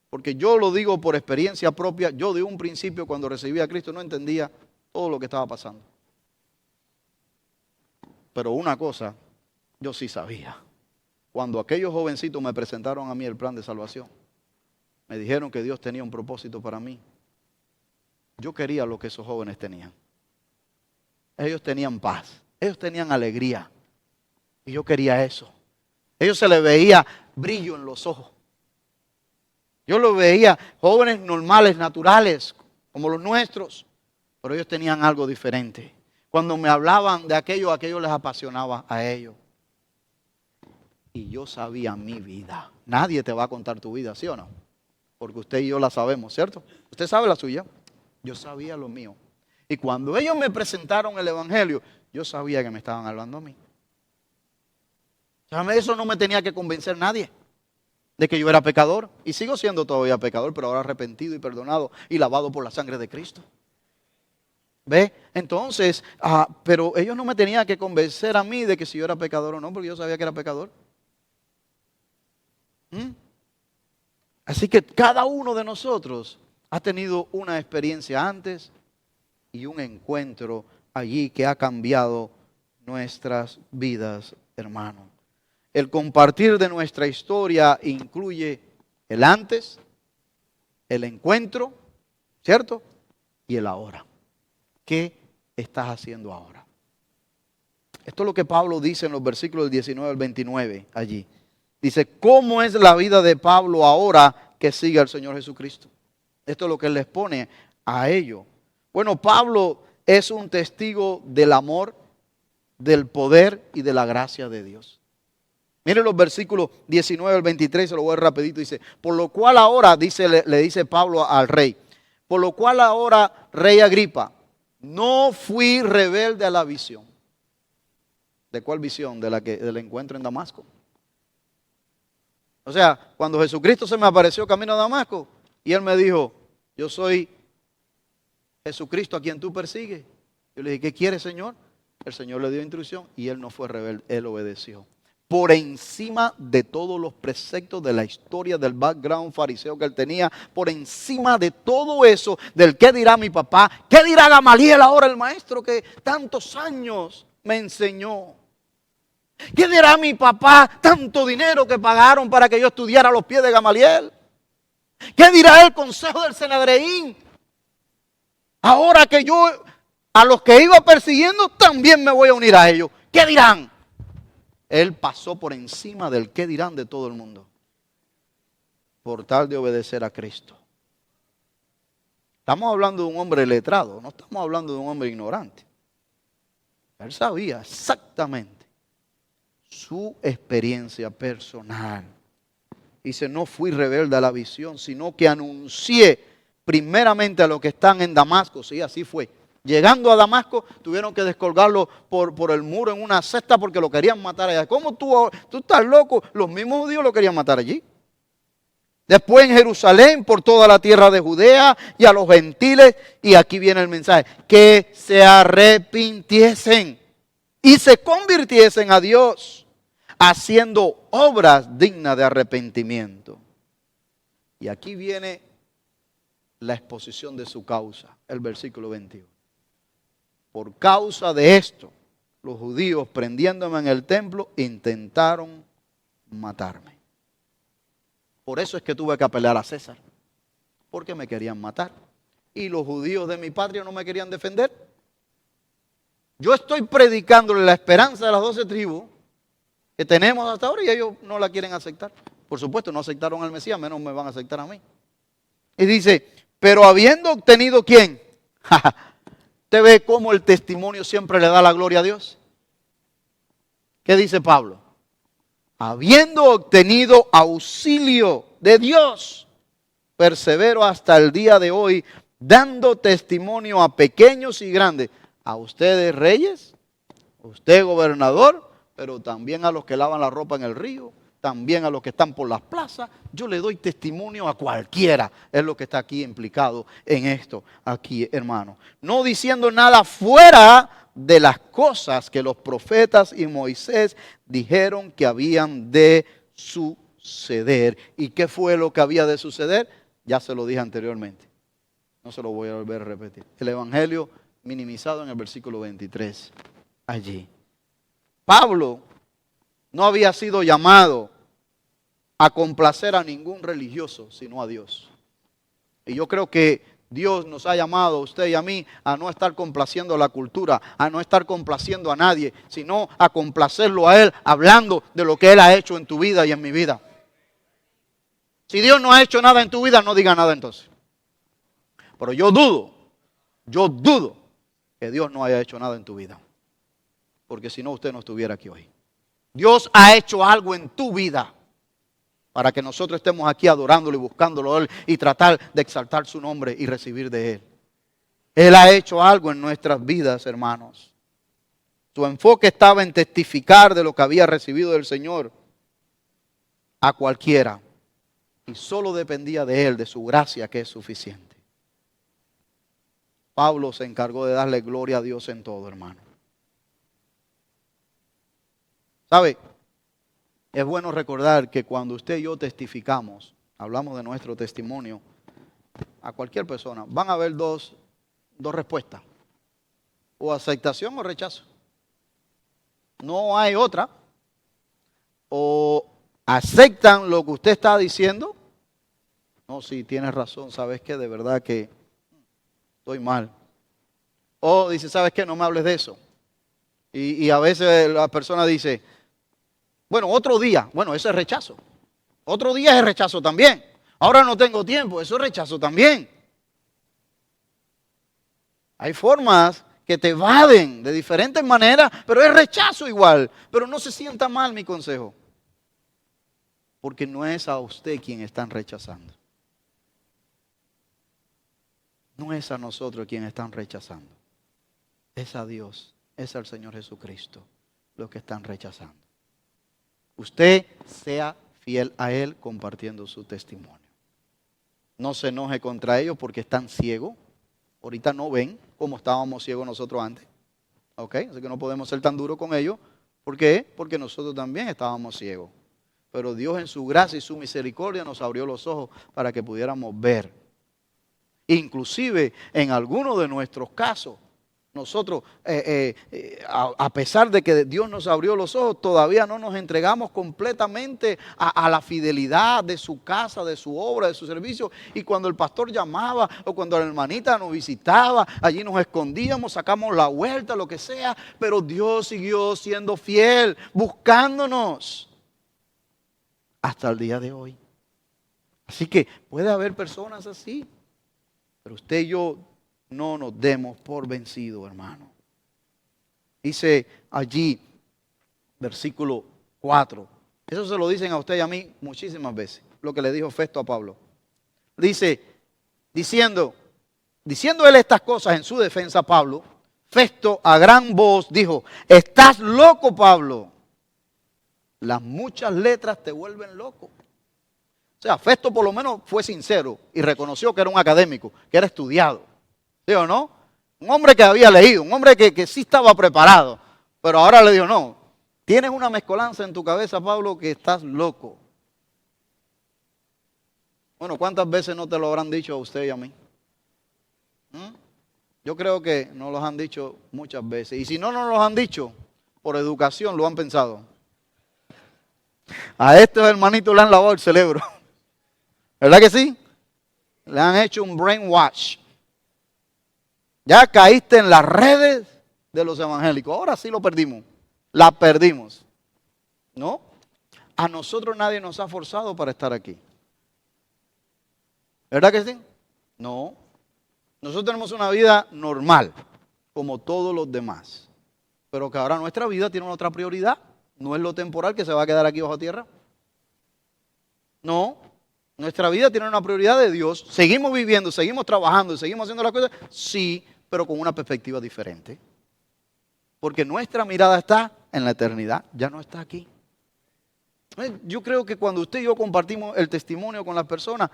porque yo lo digo por experiencia propia, yo de un principio cuando recibí a Cristo no entendía todo lo que estaba pasando. Pero una cosa yo sí sabía. Cuando aquellos jovencitos me presentaron a mí el plan de salvación, me dijeron que Dios tenía un propósito para mí. Yo quería lo que esos jóvenes tenían. Ellos tenían paz, ellos tenían alegría. Y yo quería eso. Ellos se les veía brillo en los ojos. Yo los veía jóvenes normales, naturales, como los nuestros. Pero ellos tenían algo diferente. Cuando me hablaban de aquello les apasionaba a ellos. Y yo sabía mi vida. Nadie te va a contar tu vida, ¿sí o no? Porque usted y yo la sabemos, ¿cierto? Usted sabe la suya. Yo sabía lo mío. Y cuando ellos me presentaron el evangelio, yo sabía que me estaban hablando a mí. Eso no me tenía que convencer nadie de que yo era pecador. Y sigo siendo todavía pecador, pero ahora arrepentido y perdonado y lavado por la sangre de Cristo. ¿Ve? Entonces, pero ellos no me tenían que convencer a mí de que si yo era pecador o no, porque yo sabía que era pecador. Así que cada uno de nosotros ha tenido una experiencia antes y un encuentro allí que ha cambiado nuestras vidas, hermano. El compartir de nuestra historia incluye el antes, el encuentro, ¿cierto? Y el ahora. ¿Qué estás haciendo ahora? Esto es lo que Pablo dice en los versículos del 19 al 29 allí. Dice, ¿cómo es la vida de Pablo ahora que sigue al Señor Jesucristo? Esto es lo que él les pone a ello. Bueno, Pablo es un testigo del amor, del poder y de la gracia de Dios. Miren los versículos 19 al 23, se lo voy a ver rapidito. Dice, por lo cual ahora, le dice Pablo al rey, por lo cual ahora, rey Agripa, no fui rebelde a la visión. ¿De cuál visión? Del encuentro en Damasco. O sea, cuando Jesucristo se me apareció camino a Damasco y él me dijo, yo soy Jesucristo a quien tú persigues. Yo le dije, ¿qué quieres, Señor? El Señor le dio instrucción y él no fue rebelde, él obedeció. por encima de todos los preceptos de la historia, del background fariseo que él tenía, por encima de todo eso, del qué dirá mi papá, qué dirá Gamaliel ahora, el maestro que tantos años me enseñó. ¿Qué dirá mi papá, tanto dinero que pagaron para que yo estudiara a los pies de Gamaliel? ¿Qué dirá el consejo del Sanedrín? Ahora que yo a los que iba persiguiendo también me voy a unir a ellos. ¿Qué dirán? Él pasó por encima del qué dirán de todo el mundo, por tal de obedecer a Cristo. Estamos hablando de un hombre letrado, no estamos hablando de un hombre ignorante. Él sabía exactamente su experiencia personal. Dice, no fui rebelde a la visión, sino que anuncié primeramente a los que están en Damasco. Sí, así fue. Llegando a Damasco, tuvieron que descolgarlo por el muro en una cesta porque lo querían matar allá. ¿Cómo tú estás loco? Los mismos judíos lo querían matar allí. Después en Jerusalén, por toda la tierra de Judea y a los gentiles. Y aquí viene el mensaje. Que se arrepintiesen y se convirtiesen a Dios, haciendo obras dignas de arrepentimiento. Y aquí viene la exposición de su causa, el versículo 21. Por causa de esto, los judíos prendiéndome en el templo intentaron matarme. Por eso es que tuve que apelar a César, porque me querían matar. Y los judíos de mi patria no me querían defender. Yo estoy predicándole la esperanza de las 12 tribus que tenemos hasta ahora y ellos no la quieren aceptar. Por supuesto, no aceptaron al Mesías, menos me van a aceptar a mí. Y dice, pero habiendo obtenido ¿quién? ¿Te ve cómo el testimonio siempre le da la gloria a Dios? ¿Qué dice Pablo? Habiendo obtenido auxilio de Dios, persevero hasta el día de hoy, dando testimonio a pequeños y grandes, a ustedes reyes, a usted gobernador, pero también a los que lavan la ropa en el río, también a los que están por las plazas. Yo le doy testimonio a cualquiera, es lo que está aquí implicado en esto, aquí hermano. No diciendo nada fuera de las cosas que los profetas y Moisés dijeron que habían de suceder. ¿Y qué fue lo que había de suceder? Ya se lo dije anteriormente, no se lo voy a volver a repetir. El evangelio minimizado en el versículo 23, allí. Pablo no había sido llamado a complacer a ningún religioso, sino a Dios. Y yo creo que Dios nos ha llamado a usted y a mí a no estar complaciendo a la cultura, a no estar complaciendo a nadie, sino a complacerlo a Él, hablando de lo que Él ha hecho en tu vida y en mi vida. Si Dios no ha hecho nada en tu vida, no diga nada entonces. Pero yo dudo que Dios no haya hecho nada en tu vida. Porque si no, usted no estuviera aquí hoy. Dios ha hecho algo en tu vida para que nosotros estemos aquí adorándolo y buscándolo a Él y tratar de exaltar su nombre y recibir de Él. Él ha hecho algo en nuestras vidas, hermanos. Su enfoque estaba en testificar de lo que había recibido del Señor a cualquiera. Y solo dependía de Él, de su gracia que es suficiente. Pablo se encargó de darle gloria a Dios en todo, hermano. ¿Sabe? Es bueno recordar que cuando usted y yo testificamos, hablamos de nuestro testimonio, a cualquier persona, van a haber dos respuestas. O aceptación o rechazo. No hay otra. O aceptan lo que usted está diciendo. No, sí, tienes razón, ¿sabes qué? De verdad que estoy mal. O dice, ¿sabes qué? No me hables de eso. Y a veces la persona dice, bueno, otro día. Bueno, eso es rechazo. Otro día es rechazo también. Ahora no tengo tiempo, eso es rechazo también. Hay formas que te evaden de diferentes maneras, pero es rechazo igual. Pero no se sienta mal mi consejo. Porque no es a usted quien están rechazando. No es a nosotros quien están rechazando. Es a Dios, es al Señor Jesucristo los que están rechazando. Usted sea fiel a Él compartiendo su testimonio. No se enoje contra ellos porque están ciegos. Ahorita no ven como estábamos ciegos nosotros antes. ¿Ok? Así que no podemos ser tan duros con ellos ¿Por qué? Porque nosotros también estábamos ciegos. Pero Dios en su gracia y su misericordia nos abrió los ojos para que pudiéramos ver. Inclusive en algunos de nuestros casos, nosotros, a pesar de que Dios nos abrió los ojos, todavía no nos entregamos completamente a la fidelidad de su casa, de su obra, de su servicio. Y cuando el pastor llamaba o cuando la hermanita nos visitaba, allí nos escondíamos, sacamos la vuelta, lo que sea. Pero Dios siguió siendo fiel, buscándonos hasta el día de hoy. Así que puede haber personas así, pero usted y yo no nos demos por vencidos, hermano. Dice allí, versículo 4. Eso se lo dicen a usted y a mí muchísimas veces. Lo que le dijo Festo a Pablo. Dice, diciendo él estas cosas en su defensa, Pablo, Festo a gran voz dijo: estás loco, Pablo. Las muchas letras te vuelven loco. O sea, Festo por lo menos fue sincero y reconoció que era un académico, que era estudiado. ¿Sí o no? Un hombre que había leído, un hombre que sí estaba preparado. Pero ahora le dijo, no, tienes una mezcolanza en tu cabeza, Pablo, que estás loco. Bueno, ¿cuántas veces no te lo habrán dicho a usted y a mí? Yo creo que nos los han dicho muchas veces. Y si no nos los han dicho, por educación lo han pensado. A estos hermanitos le han lavado el cerebro. ¿Verdad que sí? Le han hecho un brainwash. Ya caíste en las redes de los evangélicos. Ahora sí lo perdimos. La perdimos. ¿No? A nosotros nadie nos ha forzado para estar aquí. ¿Verdad que sí? No. Nosotros tenemos una vida normal, como todos los demás. Pero que ahora nuestra vida tiene otra prioridad. No es lo temporal que se va a quedar aquí bajo tierra. No. Nuestra vida tiene una prioridad de Dios. Seguimos viviendo, seguimos trabajando, seguimos haciendo las cosas. Sí, pero con una perspectiva diferente. Porque nuestra mirada está en la eternidad, ya no está aquí. Yo creo que cuando usted y yo compartimos el testimonio con las personas,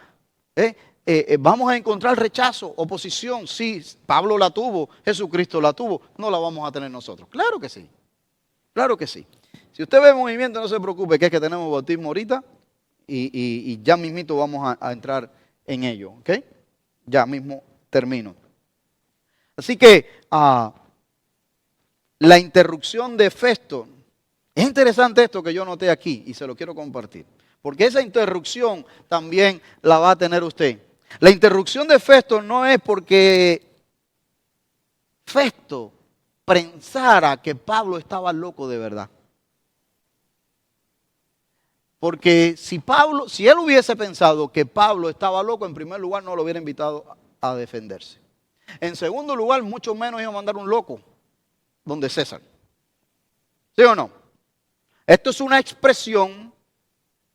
vamos a encontrar rechazo, oposición. Sí, Pablo la tuvo, Jesucristo la tuvo, no la vamos a tener nosotros. Claro que sí, claro que sí. Si usted ve movimiento, no se preocupe, que es que tenemos bautismo ahorita y ya mismito vamos a entrar en ello, ¿ok? Ya mismo termino. Así que la interrupción de Festo, es interesante esto que yo noté aquí y se lo quiero compartir, porque esa interrupción también la va a tener usted. La interrupción de Festo no es porque Festo pensara que Pablo estaba loco de verdad. Porque si él hubiese pensado que Pablo estaba loco, en primer lugar no lo hubiera invitado a defenderse. En segundo lugar, mucho menos iba a mandar un loco donde César. ¿Sí o no? Esto es una expresión,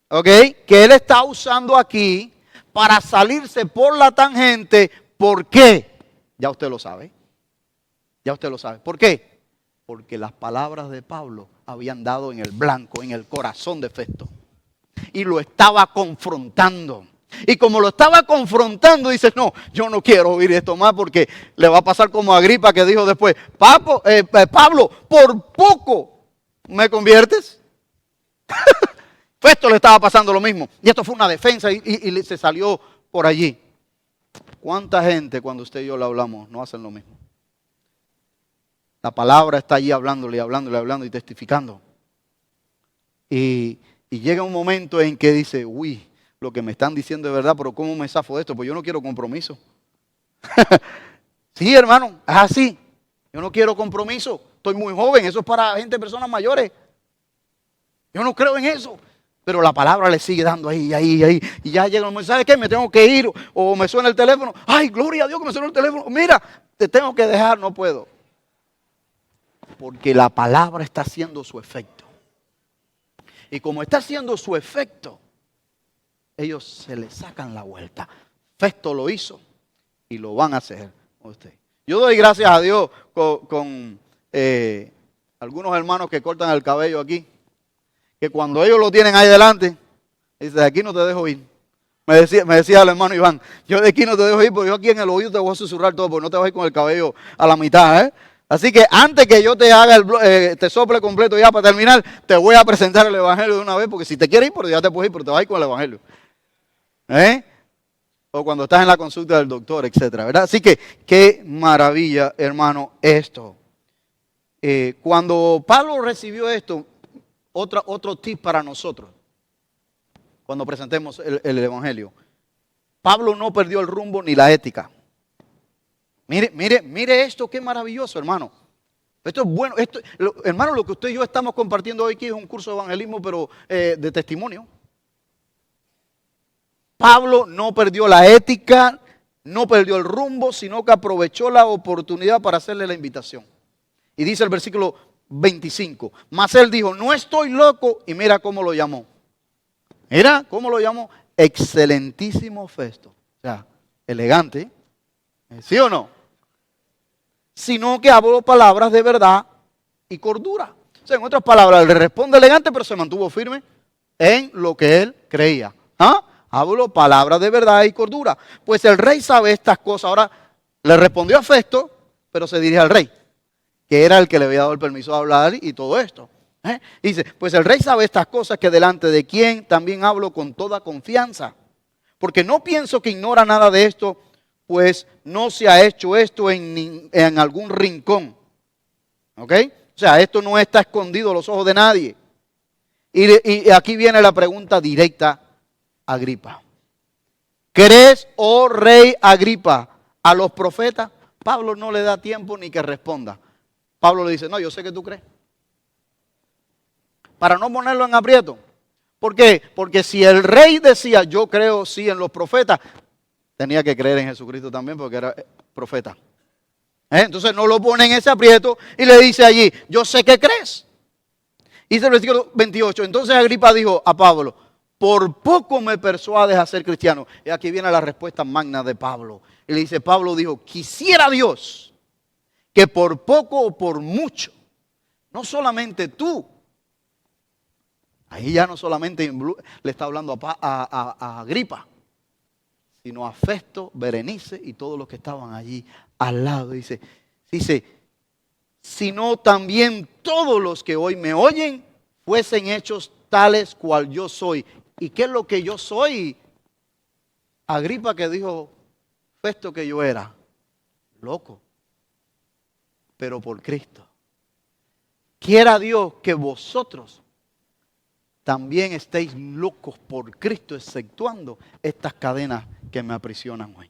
¿ok?, que él está usando aquí para salirse por la tangente. ¿Por qué? Ya usted lo sabe. Ya usted lo sabe. ¿Por qué? Porque las palabras de Pablo habían dado en el blanco, en el corazón de Festo. Y lo estaba confrontando. Y como lo estaba confrontando, dice, no, yo no quiero oír esto más porque le va a pasar como a Agripa, que dijo después, Pablo, por poco me conviertes. Festo le estaba pasando lo mismo. Y esto fue una defensa y se salió por allí. ¿Cuánta gente cuando usted y yo le hablamos no hacen lo mismo? La palabra está allí hablándole y testificando. Y llega un momento en que dice, uy, lo que me están diciendo es verdad, pero ¿cómo me zafo de esto? Pues yo no quiero compromiso. Sí, hermano, es así. Yo no quiero compromiso. Estoy muy joven, eso es para personas mayores. Yo no creo en eso. Pero la palabra le sigue dando ahí. Y ya llega el momento, ¿sabe qué? Me tengo que ir. O me suena el teléfono. Ay, gloria a Dios que me suena el teléfono. Mira, te tengo que dejar, no puedo. Porque la palabra está haciendo su efecto. Y como está haciendo su efecto, ellos se le sacan la vuelta. Festo lo hizo y lo van a hacer usted. Yo doy gracias a Dios con algunos hermanos que cortan el cabello aquí, que cuando ellos lo tienen ahí delante, dice, de aquí no te dejo ir. Me decía el hermano Iván, yo de aquí no te dejo ir porque yo aquí en el oído te voy a susurrar todo porque no te vas a ir con el cabello a la mitad, ¿eh? Así que antes que yo te haga te sople completo ya para terminar, te voy a presentar el evangelio de una vez, porque si te quieres ir, pero ya te puedes ir, pero te vas a ir con el evangelio. O cuando estás en la consulta del doctor, etcétera, ¿verdad? Así que qué maravilla, hermano, esto. Cuando Pablo recibió esto, otro tip para nosotros, cuando presentemos el evangelio. Pablo no perdió el rumbo ni la ética. Mire esto, qué maravilloso, hermano. Esto es bueno. Hermano, lo que usted y yo estamos compartiendo hoy aquí es un curso de evangelismo, pero de testimonio. Pablo no perdió la ética, no perdió el rumbo, sino que aprovechó la oportunidad para hacerle la invitación. Y dice el versículo 25, mas él dijo, no estoy loco, y mira cómo lo llamó. Mira cómo lo llamó, excelentísimo Festo. O sea, elegante, ¿sí o no? Sino que habló palabras de verdad y cordura. O sea, en otras palabras, le responde elegante, pero se mantuvo firme en lo que él creía. Habló palabras de verdad y cordura. Pues el rey sabe estas cosas. Ahora le respondió a Festo, pero se dirige al rey, que era el que le había dado el permiso de hablar y todo esto. Dice, pues el rey sabe estas cosas, que delante de quien también hablo con toda confianza. Porque no pienso que ignora nada de esto, pues no se ha hecho esto en algún rincón. ¿Ok? O sea, esto no está escondido a los ojos de nadie. Y aquí viene la pregunta directa. Agripa, ¿crees, oh rey Agripa, a los profetas? Pablo no le da tiempo ni que responda. Pablo le dice, no, yo sé que tú crees. Para no ponerlo en aprieto. ¿Por qué? Porque si el rey decía, yo creo sí en los profetas, tenía que creer en Jesucristo también porque era profeta. Entonces no lo pone en ese aprieto y le dice allí, yo sé que crees. Dice el versículo 28, entonces Agripa dijo a Pablo, por poco me persuades a ser cristiano. Y aquí viene la respuesta magna de Pablo. Y le dice, Pablo dijo, quisiera Dios que por poco o por mucho, no solamente tú, ahí ya no solamente le está hablando a Agripa, sino a Festo, Berenice y todos los que estaban allí al lado. Dice, sino también todos los que hoy me oyen fuesen hechos tales cual yo soy. ¿Y qué es lo que yo soy? Agripa, que dijo Festo que yo era loco, pero por Cristo. Quiera Dios que vosotros también estéis locos por Cristo, exceptuando estas cadenas que me aprisionan hoy.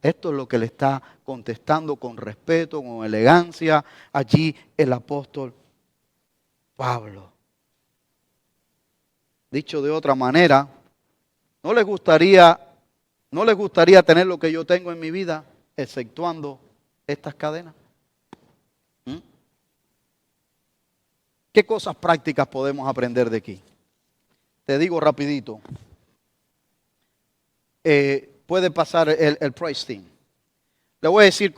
Esto es lo que le está contestando con respeto, con elegancia, allí el apóstol Pablo. Dicho de otra manera, ¿no les gustaría tener lo que yo tengo en mi vida, exceptuando estas cadenas? ¿Qué cosas prácticas podemos aprender de aquí? Te digo rapidito. Puede pasar el price team. Le voy a decir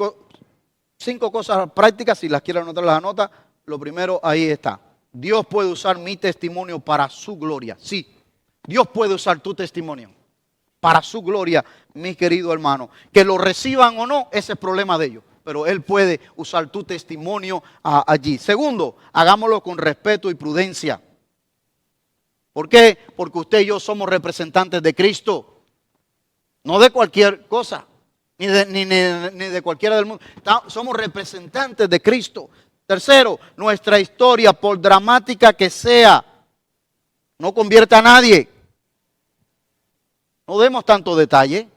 5 cosas prácticas, si las quiere anotar, las anota. Lo primero, ahí está. Dios puede usar mi testimonio para su gloria. Sí, Dios puede usar tu testimonio para su gloria, mi querido hermano. Que lo reciban o no, ese es problema de ellos. Pero Él puede usar tu testimonio allí. Segundo, hagámoslo con respeto y prudencia. ¿Por qué? Porque usted y yo somos representantes de Cristo. No de cualquier cosa, ni de cualquiera del mundo. Somos representantes de Cristo. Tercero, nuestra historia, por dramática que sea, no convierte a nadie. No demos tanto detalle.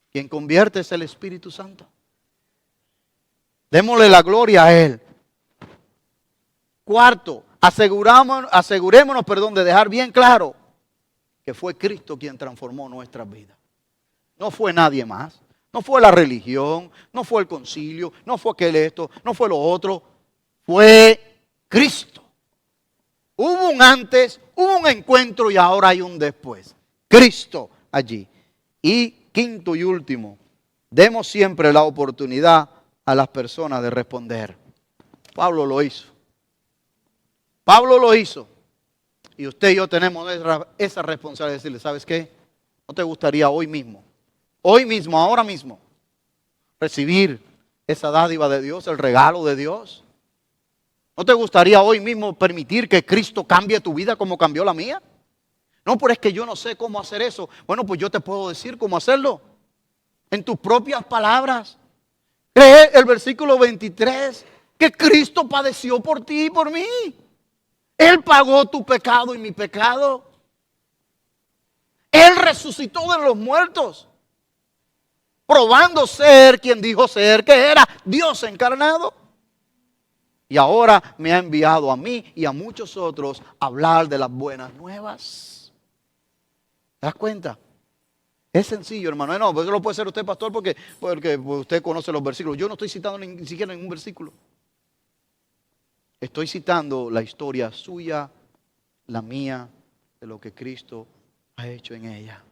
Quien convierte es el Espíritu Santo. Démosle la gloria a Él. Cuarto, asegurémonos de dejar bien claro que fue Cristo quien transformó nuestras vidas. No fue nadie más. No fue la religión, no fue el concilio, no fue aquel esto, no fue lo otro. Fue Cristo. Hubo un antes, hubo un encuentro y ahora hay un después. Cristo allí. Y quinto y último, demos siempre la oportunidad a las personas de responder. Pablo lo hizo. Pablo lo hizo. Y usted y yo tenemos esa responsabilidad de decirle, ¿sabes qué? ¿No te gustaría hoy mismo, ahora mismo, recibir esa dádiva de Dios, el regalo de Dios? ¿No te gustaría hoy mismo permitir que Cristo cambie tu vida como cambió la mía? No, pero es que yo no sé cómo hacer eso. Bueno, pues yo te puedo decir cómo hacerlo. En tus propias palabras. Cree el versículo 23, que Cristo padeció por ti y por mí. Él pagó tu pecado y mi pecado. Él resucitó de los muertos, probando ser quien dijo ser, que era Dios encarnado. Y ahora me ha enviado a mí y a muchos otros a hablar de las buenas nuevas. ¿Te das cuenta? Es sencillo, hermano. No, pues eso lo puede ser usted, pastor, porque usted conoce los versículos. Yo no estoy citando ni siquiera ningún versículo. Estoy citando la historia suya, la mía, de lo que Cristo ha hecho en ella.